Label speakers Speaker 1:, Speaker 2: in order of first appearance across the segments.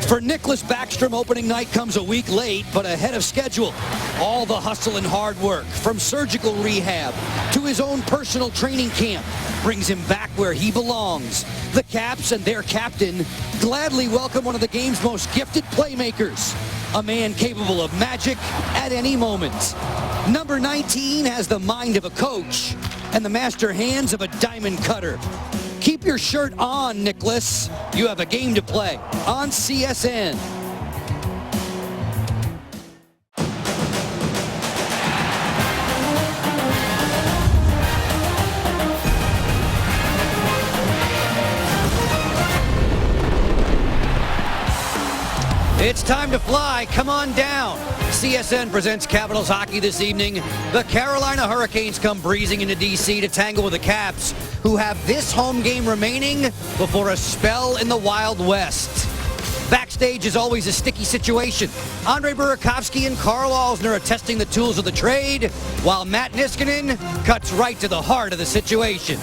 Speaker 1: For Nicklas Backstrom, opening night comes a week late, but ahead of schedule. All the hustle and hard work, from surgical rehab to his own personal training camp, brings him back where he belongs. The Caps and their captain gladly welcome one of the game's most gifted playmakers, a man capable of magic at any moment. Number 19 has the mind of a coach and the master hands of a diamond cutter. Keep your shirt on, Nicklas. You have a game to play on CSN. It's time to fly. Come on down. CSN presents Capitals hockey this evening. The Carolina Hurricanes come breezing into D.C. to tangle with the Caps, who have this home game remaining before a spell in the Wild West. Backstage is always a sticky situation. Andre Burakovsky and Karl Alzner are testing the tools of the trade, while Matt Niskanen cuts right to the heart of the situation.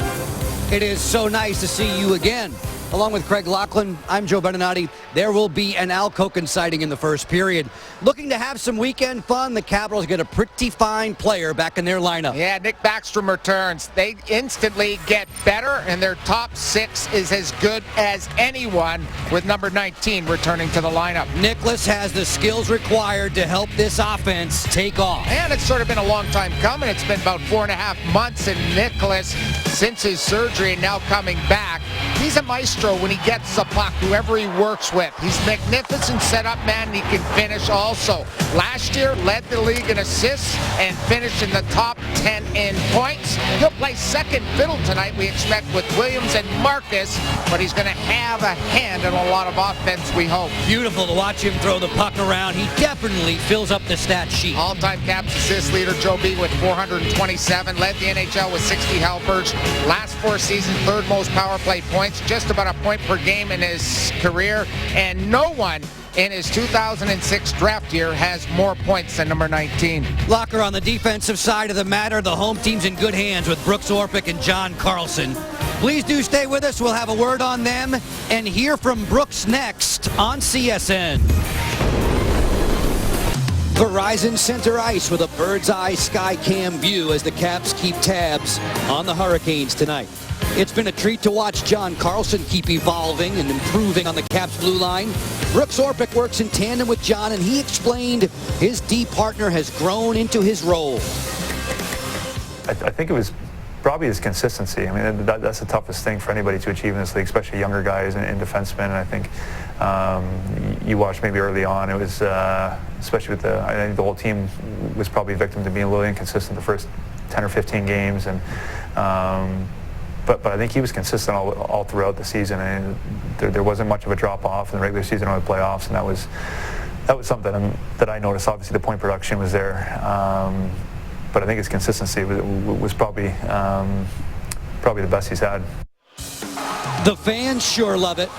Speaker 1: It is so nice to see you again. Along with Craig Laughlin, I'm Joe Beninati. There will be an Al Koken sighting in the first period. Looking to have some weekend fun, the Capitals get a pretty fine player back in their lineup.
Speaker 2: Yeah, Nick Backstrom returns. They instantly get better, and their top six is as good as anyone, with number 19 returning to the lineup.
Speaker 1: Nicklas has the skills required to help this offense take off.
Speaker 2: And it's sort of been a long time coming. It's been about 4.5 months, and Nicklas, since his surgery and now coming back, he's a maestro when he gets the puck, whoever he works with. He's magnificent setup man, and he can finish also. Last year, led the league in assists and finished in the top 10 in points. He'll play second fiddle tonight, we expect, with Williams and Marcus, but he's going to have a hand in a lot of offense, we hope.
Speaker 1: Beautiful to watch him throw the puck around. He definitely fills up the stat sheet.
Speaker 2: All-time Caps assist leader Joe B with 427, led the NHL with 60 helpers. Last 4 seasons, third most power play points, just about a point per game in his career, and no one in his 2006 draft year has more points than number 19.
Speaker 1: Locker on the defensive side of the matter. The home team's in good hands with Brooks Orpik and John Carlson. Please do stay with us. We'll have a word on them and hear from Brooks next on CSN. Verizon Center Ice with a bird's eye sky cam view as the Caps keep tabs on the Hurricanes tonight. It's been a treat to watch John Carlson keep evolving and improving on the Caps blue line. Brooks Orpik works in tandem with John, and he explained his D partner has grown into his role.
Speaker 3: I think it was probably his consistency. I mean, that's the toughest thing for anybody to achieve in this league, especially younger guys and defensemen. And I think you watched maybe early on, it was, especially with I think the whole team was probably victim to being a little inconsistent the first 10 or 15 games. And But I think he was consistent all throughout the season, and there wasn't much of a drop-off in the regular season or the playoffs, and that was something that I noticed. Obviously, the point production was there, but I think his consistency was probably the best he's had.
Speaker 1: The fans sure love it.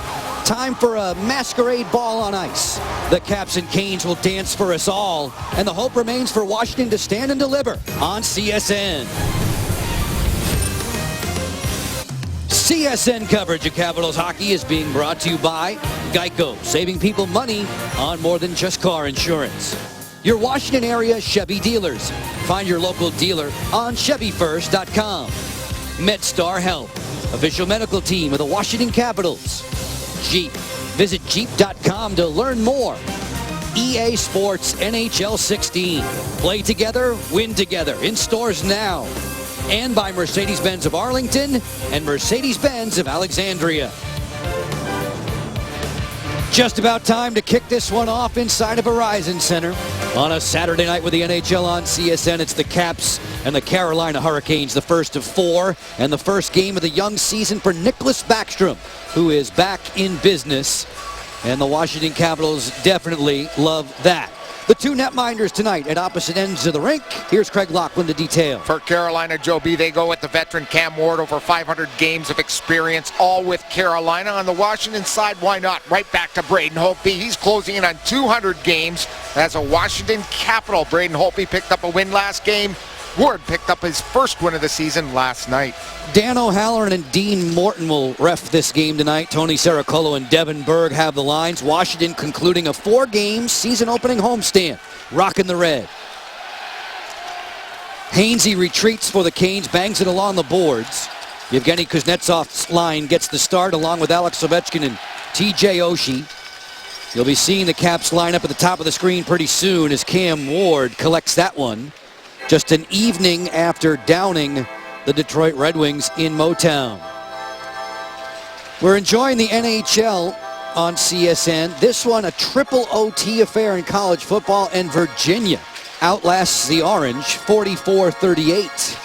Speaker 1: Time for a masquerade ball on ice. The Caps and Canes will dance for us all, and the hope remains for Washington to stand and deliver on CSN. CSN coverage of Capitals hockey is being brought to you by Geico, saving people money on more than just car insurance. Your Washington area Chevy dealers. Find your local dealer on ChevyFirst.com. MedStar Health, official medical team of the Washington Capitals. Jeep. Visit Jeep.com to learn more. EA Sports NHL 16. Play together, win together. In stores now. And by Mercedes-Benz of Arlington and Mercedes-Benz of Alexandria. Just about time to kick this one off inside of Verizon Center. On a Saturday night with the NHL on CSN, it's the Caps and the Carolina Hurricanes, the first of 4, and the first game of the young season for Nicklas Backstrom, who is back in business. And the Washington Capitals definitely love that. The two netminders tonight at opposite ends of the rink. Here's Craig Laughlin to detail.
Speaker 2: For Carolina, Joe B, they go with the veteran Cam Ward, over 500 games of experience, all with Carolina. On the Washington side, why not? Right back to Braden Holtby. He's closing in on 200 games as a Washington Capital. Braden Holtby picked up a win last game. Ward picked up his first win of the season last night.
Speaker 1: Dan O'Halloran and Dean Morton will ref this game tonight. Tony Saracolo and Devin Berg have the lines. Washington concluding a 4-game season-opening homestand, rocking the red. Hainsey retreats for the Canes, bangs it along the boards. Yevgeny Kuznetsov's line gets the start along with Alex Ovechkin and TJ Oshie. You'll be seeing the Caps line up at the top of the screen pretty soon as Cam Ward collects that one. Just an evening after downing the Detroit Red Wings in Motown. We're enjoying the NHL on CSN. This one, a triple OT affair in college football, and Virginia outlasts the Orange 44-38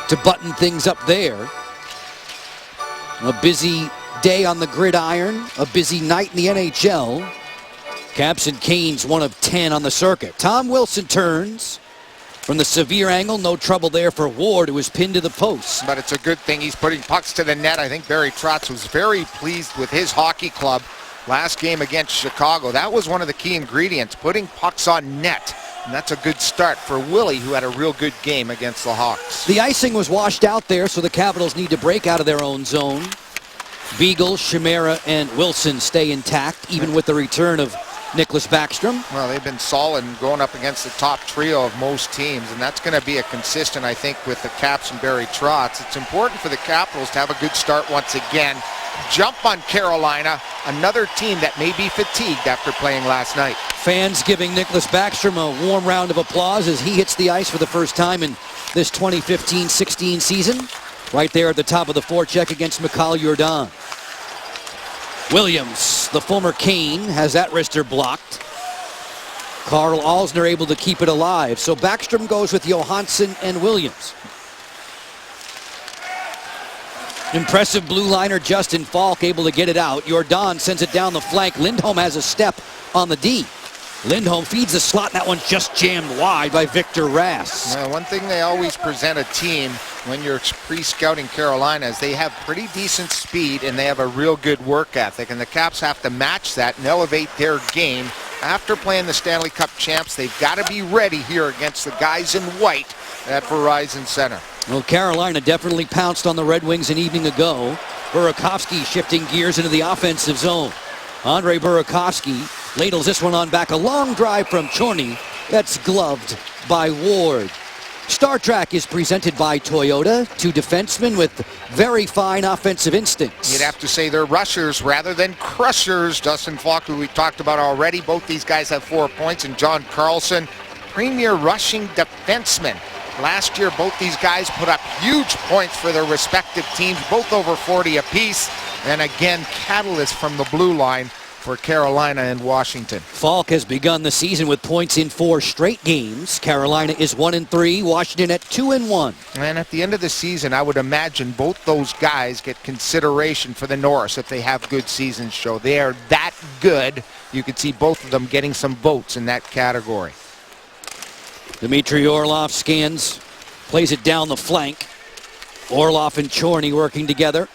Speaker 1: to button things up there. A busy day on the gridiron, a busy night in the NHL. Caps and Canes 1 of 10 on the circuit. Tom Wilson turns from the severe angle. No trouble there for Ward, who was pinned to the post.
Speaker 2: But it's a good thing he's putting pucks to the net. I think Barry Trotz was very pleased with his hockey club last game against Chicago. That was one of the key ingredients, putting pucks on net. And that's a good start for Willie, who had a real good game against the Hawks.
Speaker 1: The icing was washed out there, so the Capitals need to break out of their own zone. Beagle, Chimera, and Wilson stay intact, even with the return of Nicklas Backstrom.
Speaker 2: Well, they've been solid and going up against the top trio of most teams, and that's going to be a consistent, I think, with the Caps and Barry Trotz. It's important for the Capitals to have a good start once again. Jump on Carolina, another team that may be fatigued after playing last night.
Speaker 1: Fans giving Nicklas Backstrom a warm round of applause as he hits the ice for the first time in this 2015-16 season. Right there at the top of the forecheck against Mikhail Jordan. Williams, the former Cane, has that wrister blocked. Carl Alsner able to keep it alive. So Backstrom goes with Johansson and Williams. Impressive blue liner Justin Falk able to get it out. Jordan sends it down the flank. Lindholm has a step on the D. Lindholm feeds the slot, and that one's just jammed wide by Victor Rask.
Speaker 2: Well, one thing they always present a team when you're pre-scouting Carolina is they have pretty decent speed and they have a real good work ethic, and the Caps have to match that and elevate their game. After playing the Stanley Cup champs, they've got to be ready here against the guys in white at Verizon Center.
Speaker 1: Well, Carolina definitely pounced on the Red Wings an evening ago. Burakovsky shifting gears into the offensive zone. Andre Burakovsky ladles this one on back. A long drive from Chorny. That's gloved by Ward. Star Trek is presented by Toyota. Two defensemen with very fine offensive instincts.
Speaker 2: You'd have to say they're rushers rather than crushers. Dustin Falk, who we talked about already. Both these guys have 4 points. And John Carlson, premier rushing defenseman. Last year, both these guys put up huge points for their respective teams, both over 40 apiece. And again, catalyst from the blue line for Carolina and Washington.
Speaker 1: Falk has begun the season with points in 4 straight games. Carolina is 1-3, Washington at 2-1.
Speaker 2: And at the end of the season, I would imagine both those guys get consideration for the Norris if they have good seasons. So they are that good. You could see both of them getting some votes in that category.
Speaker 1: Dmitry Orlov scans, plays it down the flank. Orlov and Chorny working together.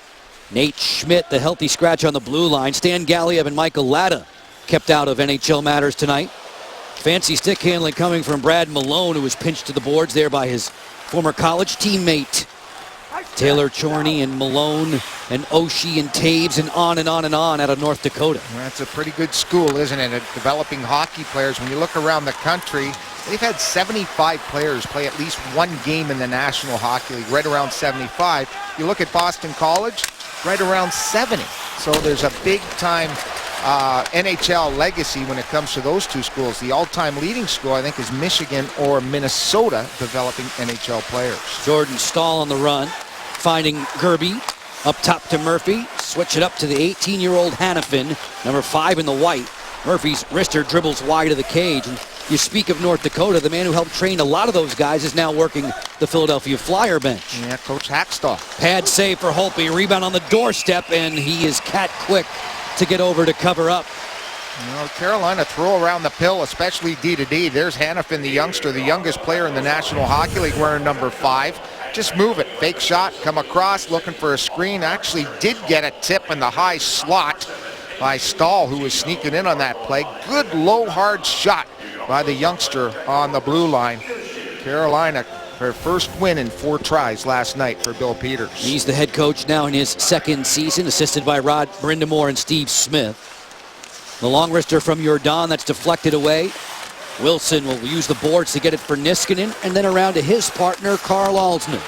Speaker 1: Nate Schmidt, the healthy scratch on the blue line. Stan Galiev and Michael Latta kept out of NHL matters tonight. Fancy stick handling coming from Brad Malone, who was pinched to the boards there by his former college teammate. Taylor Chorny and Malone and Oshie and Taves and on and on and on out of North Dakota.
Speaker 2: That's a pretty good school, isn't it, at developing hockey players. When you look around the country, they've had 75 players play at least one game in the National Hockey League, right around 75. You look at Boston College, right around 70. So there's a big-time NHL legacy when it comes to those two schools. The all-time leading school, I think, is Michigan or Minnesota developing NHL players.
Speaker 1: Jordan Stahl on the run, finding Gerby. Up top to Murphy. Switch it up to the 18-year-old Hannafin, number 5 in the white. Murphy's wrister dribbles wide of the cage. And you speak of North Dakota, the man who helped train a lot of those guys is now working the Philadelphia Flyer bench.
Speaker 2: Yeah, Coach Hackstall.
Speaker 1: Pad save for Holtby. Rebound on the doorstep, and he is cat quick to get over to cover up.
Speaker 2: You know, Carolina throw around the pill, especially D-to-D. There's Hannafin, the youngster, the youngest player in the National Hockey League, wearing number 5. Just move it. Fake shot, come across, looking for a screen. Actually did get a tip in the high slot by Stahl, who was sneaking in on that play. Good low, hard shot by the youngster on the blue line. Carolina, her first win in 4 tries last night for Bill Peters.
Speaker 1: He's the head coach now in his second season, assisted by Rod Brindamore and Steve Smith. The long wrister from Jordan, that's deflected away. Wilson will use the boards to get it for Niskanen, and then around to his partner, Carl Alsman.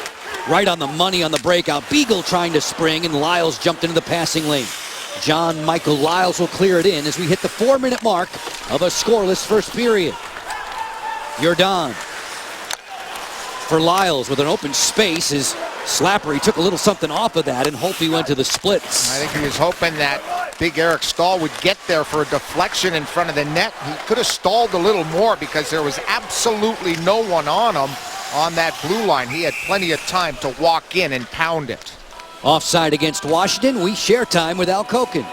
Speaker 1: Right on the money on the breakout. Beagle trying to spring, and Lyles jumped into the passing lane. John Michael Lyles will clear it in as we hit the 4-minute mark of a scoreless first period. Jordan for Lyles with an open space. His Slappery took a little something off of that, and Holtby went to the splits.
Speaker 2: I think he was hoping that big Eric Stahl would get there for a deflection in front of the net. He could have stalled a little more because there was absolutely no one on him on that blue line. He had plenty of time to walk in and pound it.
Speaker 1: Offside against Washington. We share time with Al Koken.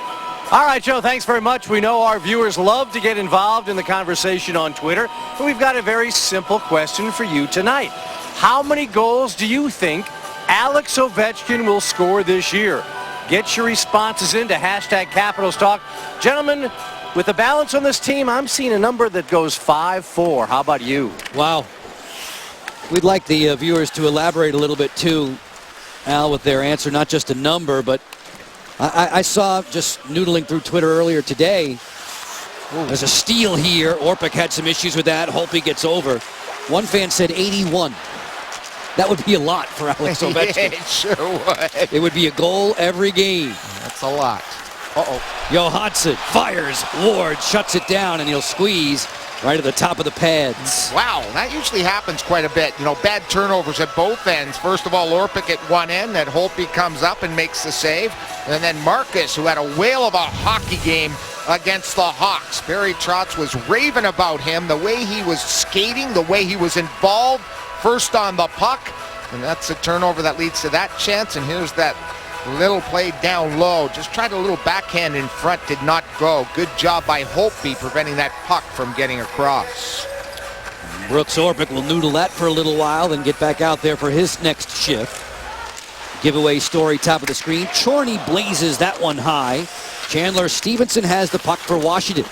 Speaker 4: All right, Joe, thanks very much. We know our viewers love to get involved in the conversation on Twitter, and we've got a very simple question for you tonight. How many goals do you think Alex Ovechkin will score this year? Get your responses into #CapitalsTalk. Gentlemen, with the balance on this team, I'm seeing a number that goes 5-4. How about you?
Speaker 1: Wow. We'd like the viewers to elaborate a little bit too, Al, with their answer, not just a number, but I saw, just noodling through Twitter earlier today, there's a steal here. Orpik had some issues with that. Holtby gets over. One fan said 81. That would be a lot for Alex Ovechkin.
Speaker 2: Yeah, it sure would.
Speaker 1: It would be a goal every game.
Speaker 2: That's a lot. Uh-oh.
Speaker 1: Johansson fires. Ward shuts it down, and he'll squeeze right at the top of the pads.
Speaker 2: Wow, that usually happens quite a bit. You know, bad turnovers at both ends. First of all, Orpik at one end, that Holtby comes up and makes the save. And then Marcus, who had a whale of a hockey game against the Hawks. Barry Trotz was raving about him, the way he was skating, the way he was involved. First on the puck, and that's a turnover that leads to that chance. And here's that little play down low. Just tried a little backhand in front, did not go. Good job by Holtby preventing that puck from getting across.
Speaker 1: Brooks Orpik will noodle that for a little while, then get back out there for his next shift. Giveaway story, top of the screen. Chorney blazes that one high. Chandler Stevenson has the puck for Washington.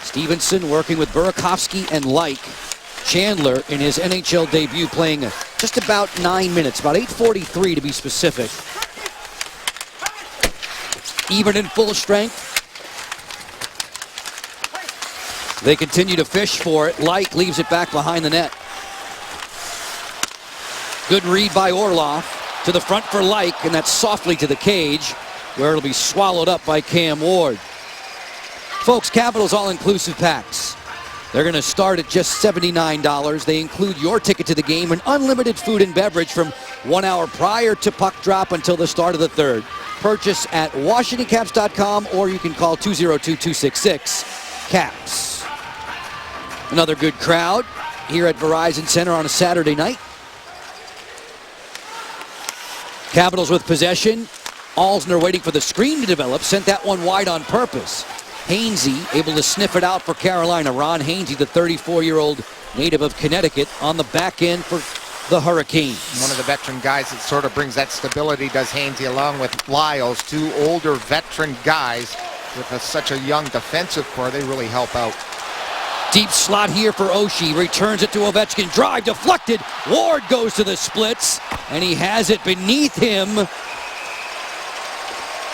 Speaker 1: Stevenson working with Burakovsky and Like. Chandler in his NHL debut playing just about 9 minutes, about 8:43 to be specific. Even in full strength. They continue to fish for it. Like leaves it back behind the net. Good read by Orlov to the front for Like, and that's softly to the cage where it'll be swallowed up by Cam Ward. Folks, Capitals all-inclusive packs. They're going to start at just $79. They include your ticket to the game and unlimited food and beverage from 1 hour prior to puck drop until the start of the third. Purchase at WashingtonCaps.com, or you can call 202-266-CAPS. Another good crowd here at Verizon Center on a Saturday night. Capitals with possession. Alsner waiting for the screen to develop. Sent that one wide on purpose. Hainsey able to sniff it out for Carolina. Ron Hainsey, the 34-year-old native of Connecticut, on the back end for the Hurricanes.
Speaker 2: One of the veteran guys that sort of brings that stability does Hainsey, along with Lyles, two older veteran guys with such a young defensive core. They really help out.
Speaker 1: Deep slot here for Oshie. Returns it to Ovechkin. Drive deflected. Ward goes to the splits, and he has it beneath him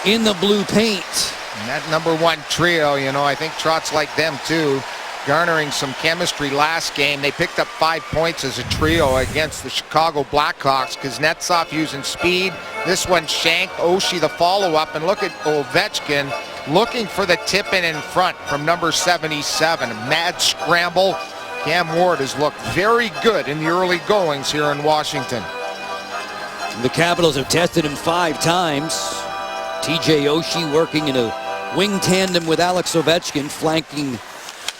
Speaker 1: in the blue paint.
Speaker 2: And that number one trio, you know, I think Trotz liked them too, garnering some chemistry last game. They picked up 5 points as a trio against the Chicago Blackhawks. Kuznetsov using speed. This one shanked. Oshie the follow-up. And look at Ovechkin looking for the tip-in in front from number 77. A mad scramble. Cam Ward has looked very good in the early goings here in Washington.
Speaker 1: The Capitals have tested him 5 times. TJ Oshie working in a wing tandem with Alex Ovechkin, flanking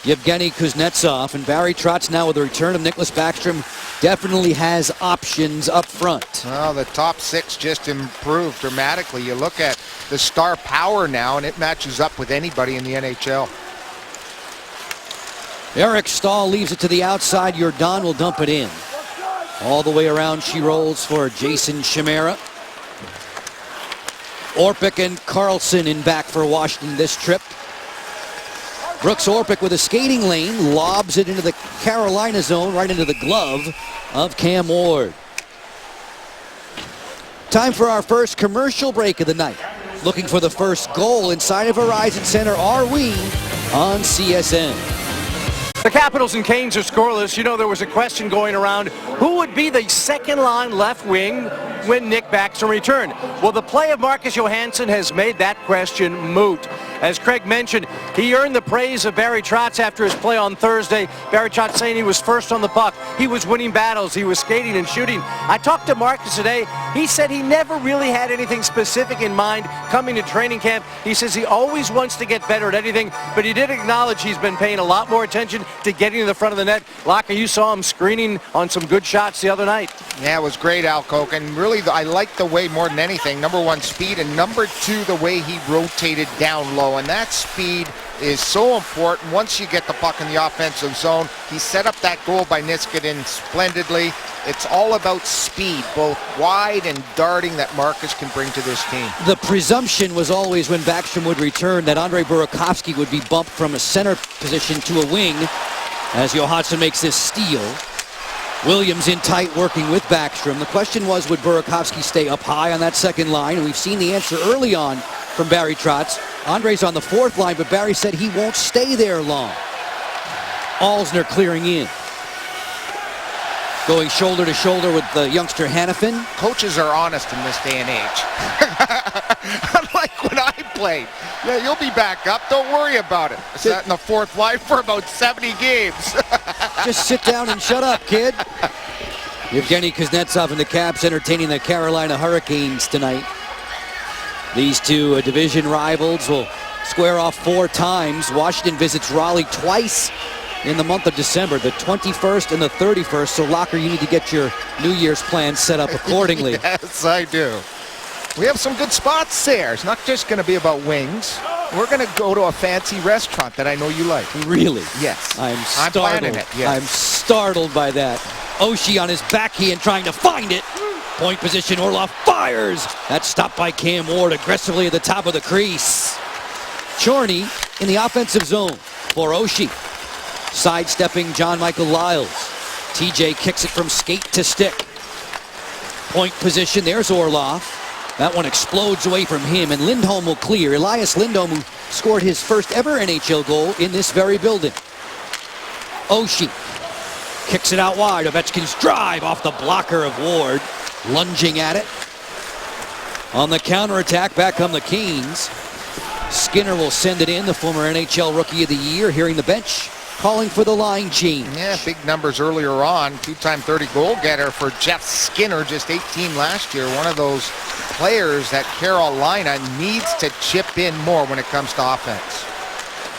Speaker 1: Yevgeny Kuznetsov. And Barry Trotz now with the return of Nicholas Backstrom definitely has options up front.
Speaker 2: Well, the top 6 just improved dramatically. You look at the star power now, and it matches up with anybody in the NHL.
Speaker 1: Eric Stahl leaves it to the outside. Jordan will dump it in. All the way around she rolls for Jason Chimera. Orpik and Carlson in back for Washington this trip. Brooks Orpik with a skating lane, lobs it into the Carolina zone, right into the glove of Cam Ward. Time for our first commercial break of the night. Looking for the first goal inside of Verizon Center, are we on CSN?
Speaker 4: The Capitals and Canes are scoreless. You know, there was a question going around, who would be the second-line left wing when Nick Backstrom returned? Well, the play of Marcus Johansson has made that question moot. As Craig mentioned, he earned the praise of Barry Trotz after his play on Thursday. Barry Trotz saying he was first on the puck. He was winning battles. He was skating and shooting. I talked to Marcus today. He said he never really had anything specific in mind coming to training camp. He says he always wants to get better at anything, but he did acknowledge he's been paying a lot more attention to getting to the front of the net. Locker, you saw him screening on some good shots the other night.
Speaker 2: Yeah, it was great, Al Koch, and really I liked the way, more than anything, number one, speed, and number two, the way he rotated down low, and that speed is so important. Once you get the puck in the offensive zone, he set up that goal by Niskanen splendidly. It's all about speed, both wide and darting, that Marcus can bring to this team.
Speaker 1: The presumption was always when Backstrom would return that Andrei Burakovsky would be bumped from a center position to a wing as Johansson makes this steal. Williams in tight working with Backstrom. The question was, would Burakovsky stay up high on that second line? And we've seen the answer early on from Barry Trotz. Andrei's on the fourth line, but Barry said he won't stay there long. Alsner clearing in. Going shoulder to shoulder with the youngster Hanifin.
Speaker 2: Coaches are honest in this day and age. Unlike when I played. Yeah, you'll be back up. Don't worry about it. I sat in the fourth line for about 70 games.
Speaker 1: Just sit down and shut up, kid. Evgeny Kuznetsov and the Caps entertaining the Carolina Hurricanes tonight. These two division rivals will square off 4 times. Washington visits Raleigh twice in the month of December, the 21st and the 31st. So, Locker, you need to get your New Year's plans set up accordingly.
Speaker 2: Yes, I do. We have some good spots there. It's not just going to be about wings. We're going to go to a fancy restaurant that I know you like.
Speaker 1: Really?
Speaker 2: Yes.
Speaker 1: I'm
Speaker 2: I'm
Speaker 1: startled.
Speaker 2: planning it, yes.
Speaker 1: I'm startled by that. Oshie on his backhand trying to find it. Point position, Orlov fires. That's stopped by Cam Ward aggressively at the top of the crease. Chorney in the offensive zone for Oshie. Sidestepping John Michael Lyles. TJ kicks it from skate to stick. Point position, there's Orlov. That one explodes away from him, and Lindholm will clear. Elias Lindholm, who scored his first ever NHL goal in this very building. Oshie kicks it out wide. Ovechkin's drive off the blocker of Ward. Lunging at it. On the counterattack, back come the Canes. Skinner will send it in, the former NHL Rookie of the Year, hearing the bench calling for the line change.
Speaker 2: Yeah, big numbers earlier on. 2-time 30 goal getter for Jeff Skinner, just 18 last year. One of those players that Carolina needs to chip in more when it comes to offense.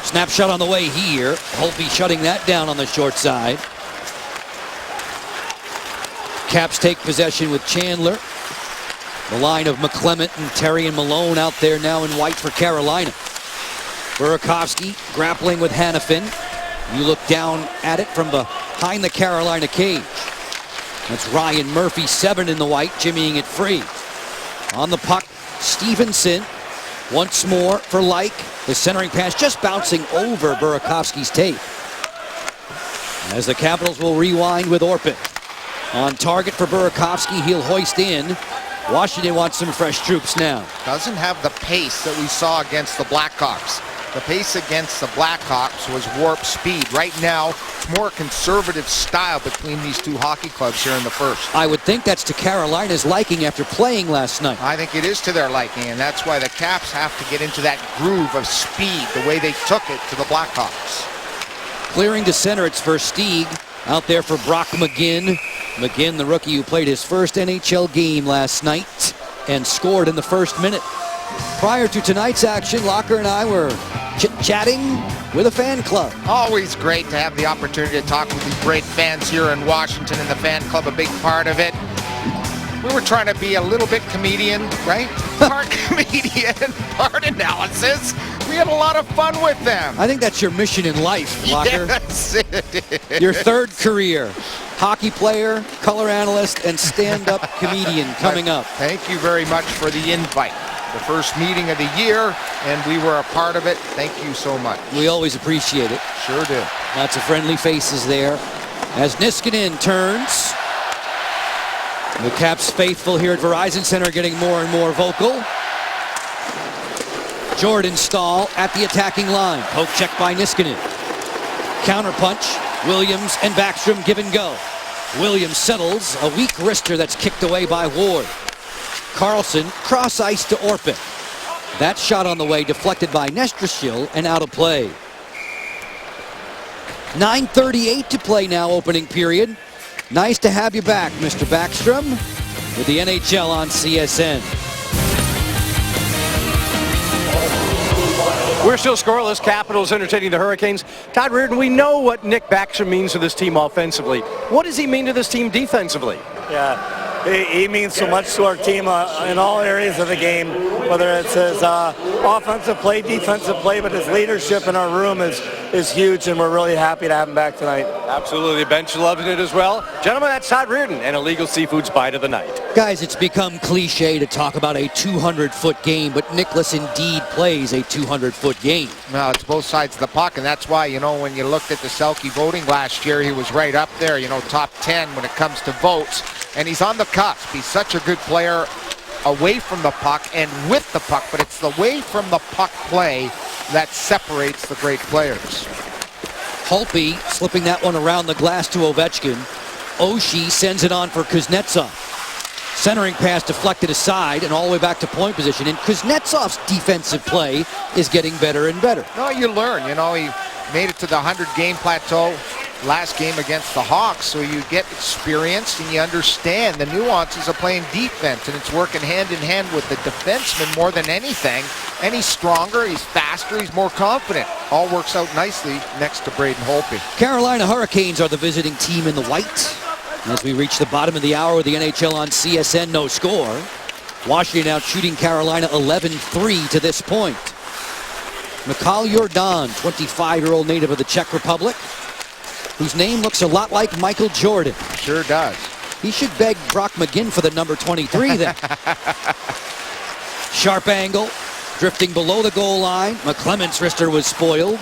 Speaker 1: Snapshot on the way here. Holtby shutting that down on the short side. Caps take possession with Chandler. The line of McClement and Terry and Malone out there now in white for Carolina. Burakovsky grappling with Hanifin. You look down at it from behind the Carolina cage. That's Ryan Murphy, 7 in the white, jimmying it free. On the puck, Stevenson. Once more for Like. The centering pass just bouncing over Burakovsky's tape. As the Capitals will rewind with Orpik. On target for Burakovsky, he'll hoist in. Washington wants some fresh troops now.
Speaker 2: Doesn't have the pace that we saw against the Blackhawks. The pace against the Blackhawks was warp speed. Right now, it's more conservative style between these two hockey clubs here in the first.
Speaker 1: I would think that's to Carolina's liking after playing last night.
Speaker 2: I think it is to their liking, and that's why the Caps have to get into that groove of speed, the way they took it to the Blackhawks.
Speaker 1: Clearing to center, it's Versteeg. Out there for Brock McGinn. McGinn, the rookie who played his first NHL game last night and scored in the first minute. Prior to tonight's action, Locker and I were chit-chatting with a fan club.
Speaker 2: Always great to have the opportunity to talk with these great fans here in Washington, and the fan club a big part of it. We were trying to be a little bit comedian, right? Part comedian, part analysis. We had a lot of fun with them.
Speaker 1: I think that's your mission in life, Locker.
Speaker 2: Yes, it is.
Speaker 1: Your third career. Hockey player, color analyst, and stand-up comedian coming up.
Speaker 2: Thank you very much for the invite. the first meeting of the year, and we were a part of it. Thank you so much.
Speaker 1: We always appreciate it.
Speaker 2: Sure do.
Speaker 1: Lots of friendly faces there. As Niskanen turns, the Caps faithful here at Verizon Center getting more and more vocal. Jordan Staal at the attacking line. Poke check by Niskanen. Counterpunch. Williams and Backstrom give and go. Williams settles a weak wrister that's kicked away by Ward. Carlson cross ice to Orpik. That shot on the way deflected by Nestrashil and out of play. 9:38 to play now, opening period. Nice to have you back, Mr. Backstrom, with the NHL on CSN.
Speaker 4: We're still scoreless. Capitals entertaining the Hurricanes. Todd Reardon, we know what Nick Backstrom means to this team offensively. What does he mean to this team defensively?
Speaker 5: Yeah, he means so much to our team in all areas of the game, whether it's his offensive play, defensive play, but his leadership in our room is huge, and we're really happy to have him back tonight.
Speaker 4: Absolutely. The bench loving it as well. Gentlemen, that's Todd Reardon and Illegal Seafood's Bite of the Night.
Speaker 1: Guys, it's become cliche to talk about a 200-foot game, but Nicholas indeed plays a 200-foot game.
Speaker 2: Well, it's both sides of the puck, and that's why, when you looked at the Selke voting last year, he was right up there, top 10 when it comes to votes. And he's on the cusp. He's such a good player away from the puck and with the puck, but it's the way from the puck play that separates the great players.
Speaker 1: Holtby slipping that one around the glass to Ovechkin. Oshie sends it on for Kuznetsov. Centering pass deflected aside and all the way back to point position. And Kuznetsov's defensive play is getting better and better.
Speaker 2: No, you learn. He made it to the 100-game plateau last game against the Hawks, so you get experience and you understand the nuances of playing defense, and it's working hand in hand with the defenseman more than anything. And he's stronger, he's faster, he's more confident. All works out nicely next to Braden Holtby.
Speaker 1: Carolina Hurricanes are the visiting team in the white. As we reach the bottom of the hour with the NHL on CSN, no score. Washington out shooting Carolina 11-3 to this point. Mikhail Jordan, 25-year-old native of the Czech Republic, whose name looks a lot like Michael Jordan.
Speaker 2: Sure does.
Speaker 1: He should beg Brock McGinn for the number 23 then. Sharp angle, drifting below the goal line. McClement's wrister was spoiled.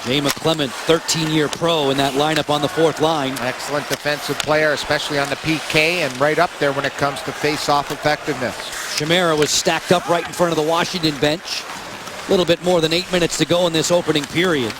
Speaker 1: Jay McClement, 13-year pro in that lineup on the fourth line.
Speaker 2: Excellent defensive player, especially on the PK, and right up there when it comes to face-off effectiveness.
Speaker 1: Chimera was stacked up right in front of the Washington bench. A little bit more than 8 minutes to go in this opening period.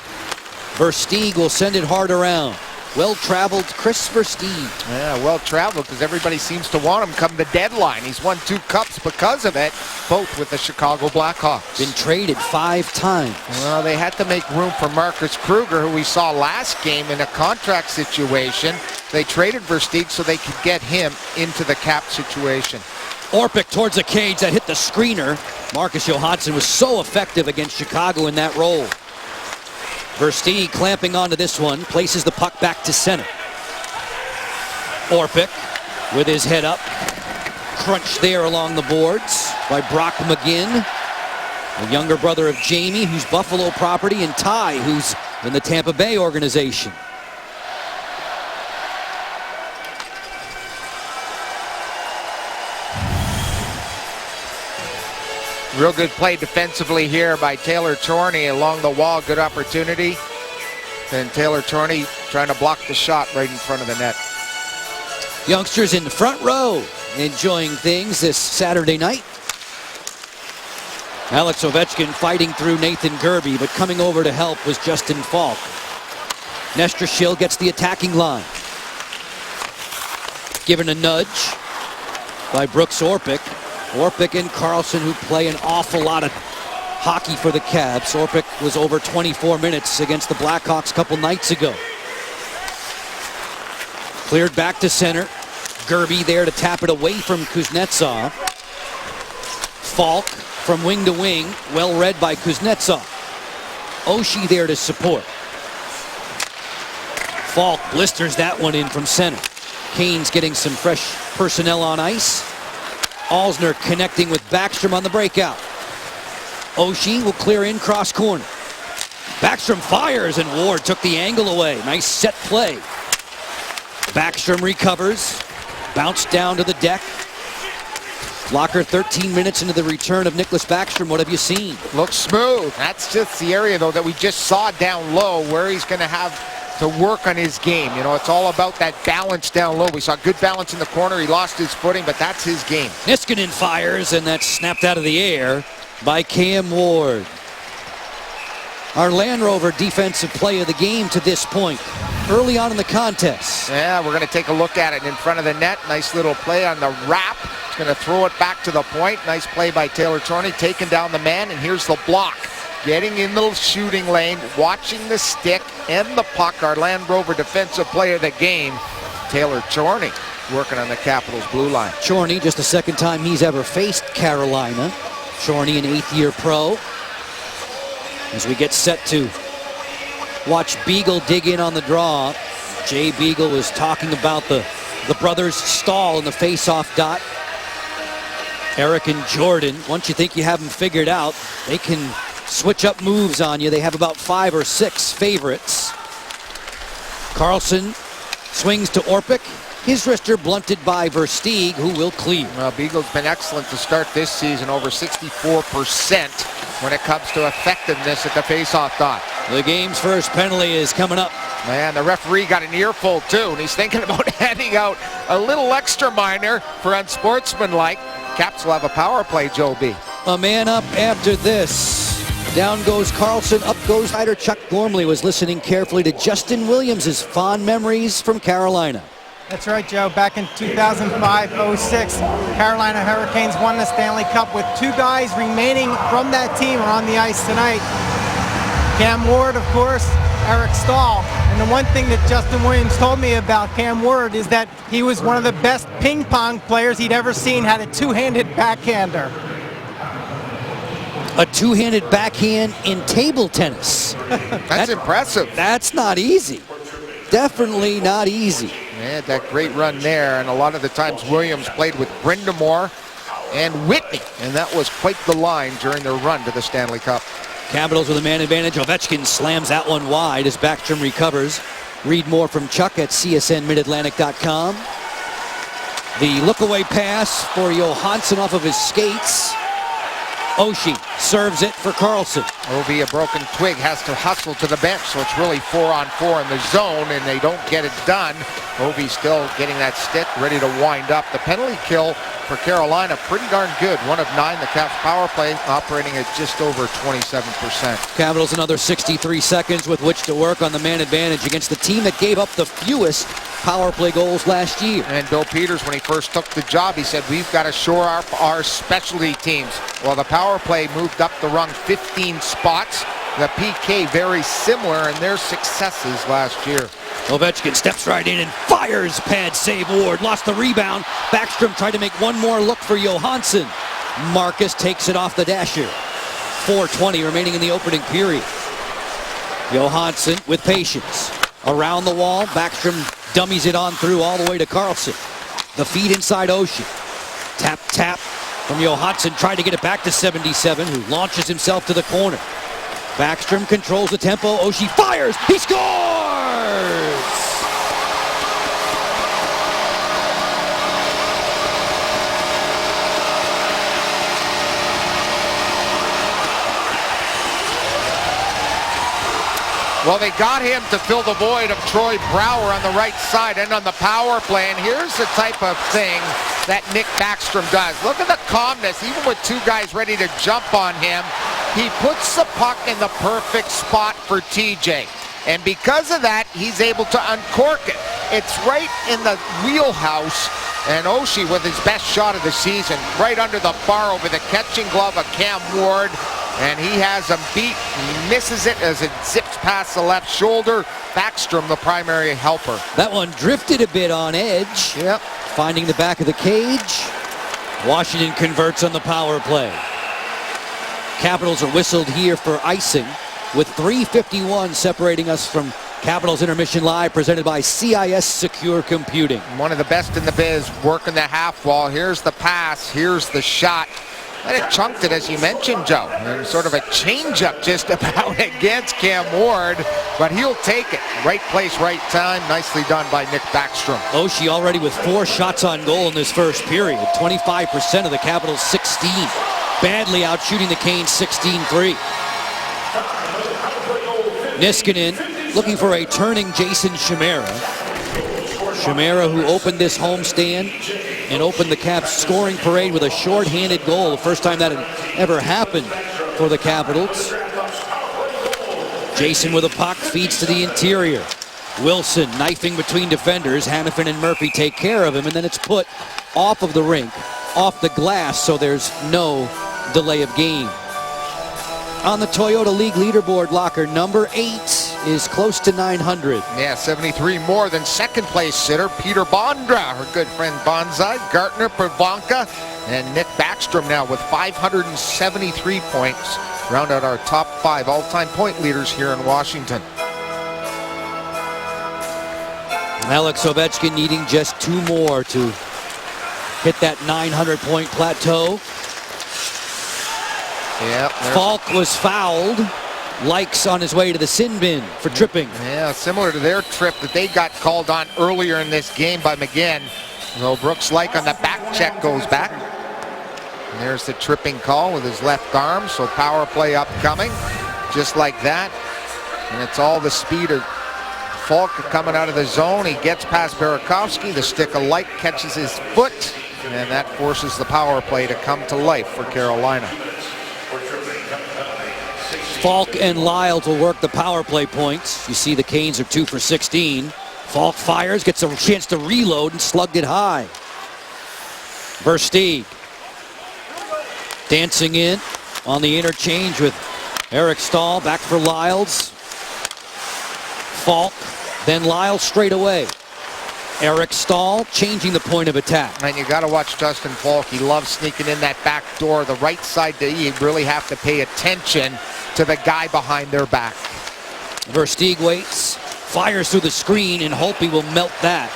Speaker 1: Versteeg will send it hard around. Well-traveled Chris Versteeg.
Speaker 2: Yeah, well-traveled because everybody seems to want him come the deadline. He's won 2 cups because of it, both with the Chicago Blackhawks.
Speaker 1: Been traded 5 times.
Speaker 2: Well, they had to make room for Marcus Kruger, who we saw last game in a contract situation. They traded Versteeg so they could get him into the cap situation.
Speaker 1: Orpik towards the cage that hit the screener. Marcus Johansson was so effective against Chicago in that role. Versteeg clamping onto this one, places the puck back to center. Orpik with his head up. Crunch there along the boards by Brock McGinn, the younger brother of Jamie, who's Buffalo property, and Ty, who's in the Tampa Bay organization.
Speaker 2: Real good play defensively here by Taylor Torney along the wall. Good opportunity. And Taylor Torney trying to block the shot right in front of the net.
Speaker 1: Youngsters in the front row enjoying things this Saturday night. Alex Ovechkin fighting through Nathan Gerbe, but coming over to help was Justin Falk. Nestrashil gets the attacking line. Given a nudge by Brooks Orpik. Orpik and Carlson, who play an awful lot of hockey for the Cavs. Orpik was over 24 minutes against the Blackhawks a couple nights ago. Cleared back to center. Gerbe there to tap it away from Kuznetsov. Falk from wing to wing, well read by Kuznetsov. Oshie there to support. Falk blisters that one in from center. Canes getting some fresh personnel on ice. Alzner connecting with Backstrom on the breakout. Oshie will clear in cross corner. Backstrom fires and Ward took the angle away. Nice set play. Backstrom recovers. Bounced down to the deck. Locker 13 minutes into the return of Nicklas Backstrom. What have you seen?
Speaker 2: Looks smooth. That's just the area, though, that we just saw down low where he's going to have to work on his game. You know, it's all about that balance down low. We saw good balance in the corner. He lost his footing, but that's his game.
Speaker 1: Niskanen fires, and that's snapped out of the air by Cam Ward. Our Land Rover defensive play of the game to this point, early on in the contest.
Speaker 2: Yeah, we're going to take a look at it in front of the net. Nice little play on the wrap. He's going to throw it back to the point. Nice play by Taylor Chorney, taking down the man, and here's the block. Getting in the shooting lane, watching the stick and the puck. Our Land Rover defensive player of the game, Taylor Chorney, working on the Capitals blue line.
Speaker 1: Chorney, just the second time he's ever faced Carolina. Chorney, an 8th-year pro. As we get set to watch Beagle dig in on the draw. Jay Beagle was talking about the brothers Stahl in the face-off dot. Eric and Jordan, once you think you have them figured out, they can switch up moves on you. They have about 5 or 6 favorites. Carlson swings to Orpik. His wrister blunted by Versteeg, who will clear.
Speaker 2: Well, Beagle's been excellent to start this season, over 64% when it comes to effectiveness at the face-off dot.
Speaker 1: The game's first penalty is coming up.
Speaker 2: Man, the referee got an earful too, and he's thinking about handing out a little extra minor for unsportsmanlike. Caps will have a power play, Joe B.
Speaker 1: A man up after this. Down goes Carlson, up goes Ryder. Chuck Gormley was listening carefully to Justin Williams' fond memories from Carolina.
Speaker 6: That's right, Joe. Back in 2005-06, Carolina Hurricanes won the Stanley Cup with 2 guys remaining from that team are on the ice tonight. Cam Ward, of course, Eric Stahl. And the one thing that Justin Williams told me about Cam Ward is that he was one of the best ping pong players he'd ever seen, had a 2-handed backhander.
Speaker 1: A 2-handed backhand in table tennis.
Speaker 2: That's impressive.
Speaker 1: That's not easy. Definitely not easy.
Speaker 2: They had that great run there, and a lot of the times Williams played with Brindamore and Whitney, and that was quite the line during their run to the Stanley Cup.
Speaker 1: Capitals with a man advantage. Ovechkin slams that one wide as Backstrom recovers. Read more from Chuck at csnmidatlantic.com. The look-away pass for Johansson off of his skates. Oshie serves it for Carlson.
Speaker 2: Ovi, a broken twig, has to hustle to the bench, so it's really 4-on-4 in the zone, and they don't get it done. Ovi still getting that stick, ready to wind up. The penalty kill for Carolina, pretty darn good. 1 of 9. The Caps power play operating at just over 27%.
Speaker 1: Capitals another 63 seconds with which to work on the man advantage against the team that gave up the fewest power play goals last year.
Speaker 2: And Bill Peters, when he first took the job, he said, we've got to shore up our specialty teams. Well, the power play moved up the rung 15 spots. The PK very similar in their successes last year.
Speaker 1: Ovechkin steps right in and fires. Pad save Ward. Lost the rebound. Backstrom tried to make one more look for Johansson. Marcus takes it off the dasher. 4:20 remaining in the opening period. Johansson with patience. Around the wall. Backstrom dummies it on through all the way to Carlson. The feed inside Oshie. Tap, tap from Johansson. Tried to get it back to 77, who launches himself to the corner. Backstrom controls the tempo. Oshie fires. He scores!
Speaker 2: Well, they got him to fill the void of Troy Brouwer on the right side and on the power play. And here's the type of thing that Nick Backstrom does. Look at the calmness. Even with 2 guys ready to jump on him, he puts the puck in the perfect spot for TJ. And because of that, he's able to uncork it. It's right in the wheelhouse. And Oshie with his best shot of the season, right under the bar over the catching glove of Cam Ward. And he has him beat. He misses it as it zips past the left shoulder. Backstrom, the primary helper.
Speaker 1: That one drifted a bit on edge.
Speaker 2: Yep.
Speaker 1: Finding the back of the cage. Washington converts on the power play. Capitals are whistled here for icing with 3:51 separating us from Capitals Intermission Live, presented by CIS Secure Computing.
Speaker 2: One of the best in the biz, working the half wall. Here's the pass. Here's the shot. And it chunked it, as you mentioned, Joe. And sort of a changeup just about against Cam Ward, but he'll take it. Right place, right time. Nicely done by Nick Backstrom.
Speaker 1: Oshie already with 4 shots on goal in this first period. 25% of the Capitals 16. Badly out shooting the Canes 16-3. Niskanen looking for a turning Jason Chimera. Chimera, who opened this homestand and opened the Caps scoring parade with a short-handed goal. The first time that had ever happened for the Capitals. Jason with a puck feeds to the interior. Wilson knifing between defenders. Hanifin and Murphy take care of him, and then it's put off of the rink, off the glass, so there's no delay of game. On the Toyota League leaderboard, Locker, number 8 is close to 900.
Speaker 2: Yeah, 73 more than second place sitter Peter Bondra, her good friend Bonsai, Gartner, Pavanka, and Nick Backstrom now with 573 points. Round out our top 5 all-time point leaders here in Washington.
Speaker 1: Alex Ovechkin needing just 2 more to hit that 900-point plateau.
Speaker 2: Yeah,
Speaker 1: Falk was fouled. Likes on his way to the sin bin for tripping.
Speaker 2: Yeah, similar to their trip that they got called on earlier in this game by McGinn. So Brooks Laich on the back check goes back. And there's the tripping call with his left arm. So power play upcoming, just like that. And it's all the speed of Falk coming out of the zone. He gets past Burakovsky. The stick of Laich catches his foot. And that forces the power play to come to life for Carolina.
Speaker 1: Falk and Lyles will work the power play points. You see the Canes are 2 for 16. Falk fires, gets a chance to reload and slugged it high. Versteeg dancing in on the interchange with Eric Stahl. Back for Lyles. Falk, then Lyles straight away. Eric Stahl changing the point of attack.
Speaker 2: And you got to watch Justin Falk. He loves sneaking in that back door, the right side. You really have to pay attention to the guy behind their back.
Speaker 1: Versteeg waits, fires through the screen, and Holtby will melt that.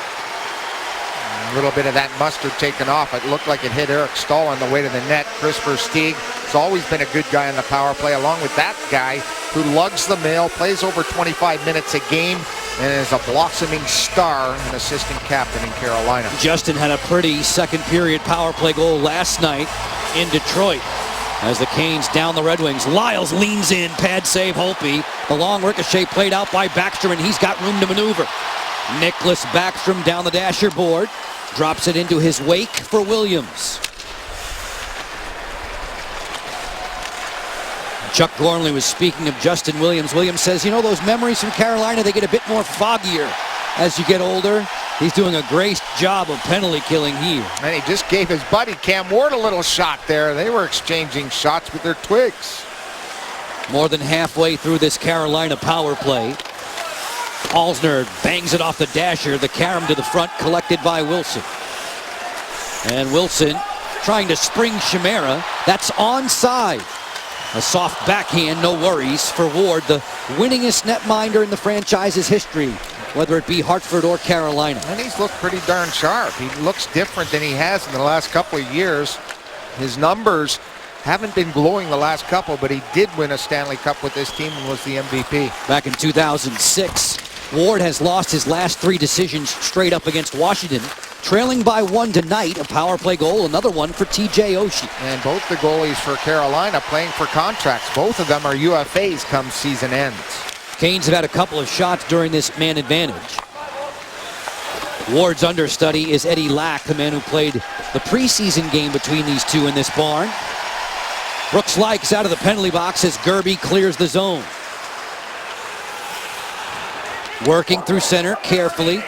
Speaker 2: A little bit of that mustard taken off. It looked like it hit Eric Stahl on the way to the net. Chris Versteeg has always been a good guy on the power play, along with that guy who lugs the mail, plays over 25 minutes a game, and is a blossoming star and assistant captain in Carolina.
Speaker 1: Justin had a pretty second period power play goal last night in Detroit. As the Canes down the Red Wings, Lyles leans in, pad save Holtby. The long ricochet played out by Backstrom, and he's got room to maneuver. Nicholas Backstrom down the dasher board, drops it into his wake for Williams. Chuck Gormley was speaking of Justin Williams. Williams says, you know, those memories from Carolina, they get a bit more foggier as you get older. He's doing a great job of penalty killing here.
Speaker 2: And he just gave his buddy Cam Ward a little shot there. They were exchanging shots with their twigs.
Speaker 1: More than halfway through this Carolina power play. Alsner bangs it off the dasher. The carom to the front, collected by Wilson. And Wilson trying to spring Chimera. That's onside. A soft backhand, no worries for Ward, the winningest netminder in the franchise's history, whether it be Hartford or Carolina.
Speaker 2: And he's looked pretty darn sharp. He looks different than he has in the last couple of years. His numbers haven't been glowing the last couple, but he did win a Stanley Cup with this team and was the MVP.
Speaker 1: Back in 2006, Ward has lost his last 3 decisions straight up against Washington, trailing by 1 tonight. A power play goal, another one for TJ Oshie.
Speaker 2: And both the goalies for Carolina playing for contracts. Both of them are UFAs come season ends.
Speaker 1: Canes have had a couple of shots during this man advantage. Ward's understudy is Eddie Lack, the man who played the preseason game between these two in this barn. Brooks Laich out of the penalty box as Gerby clears the zone. Working through center carefully.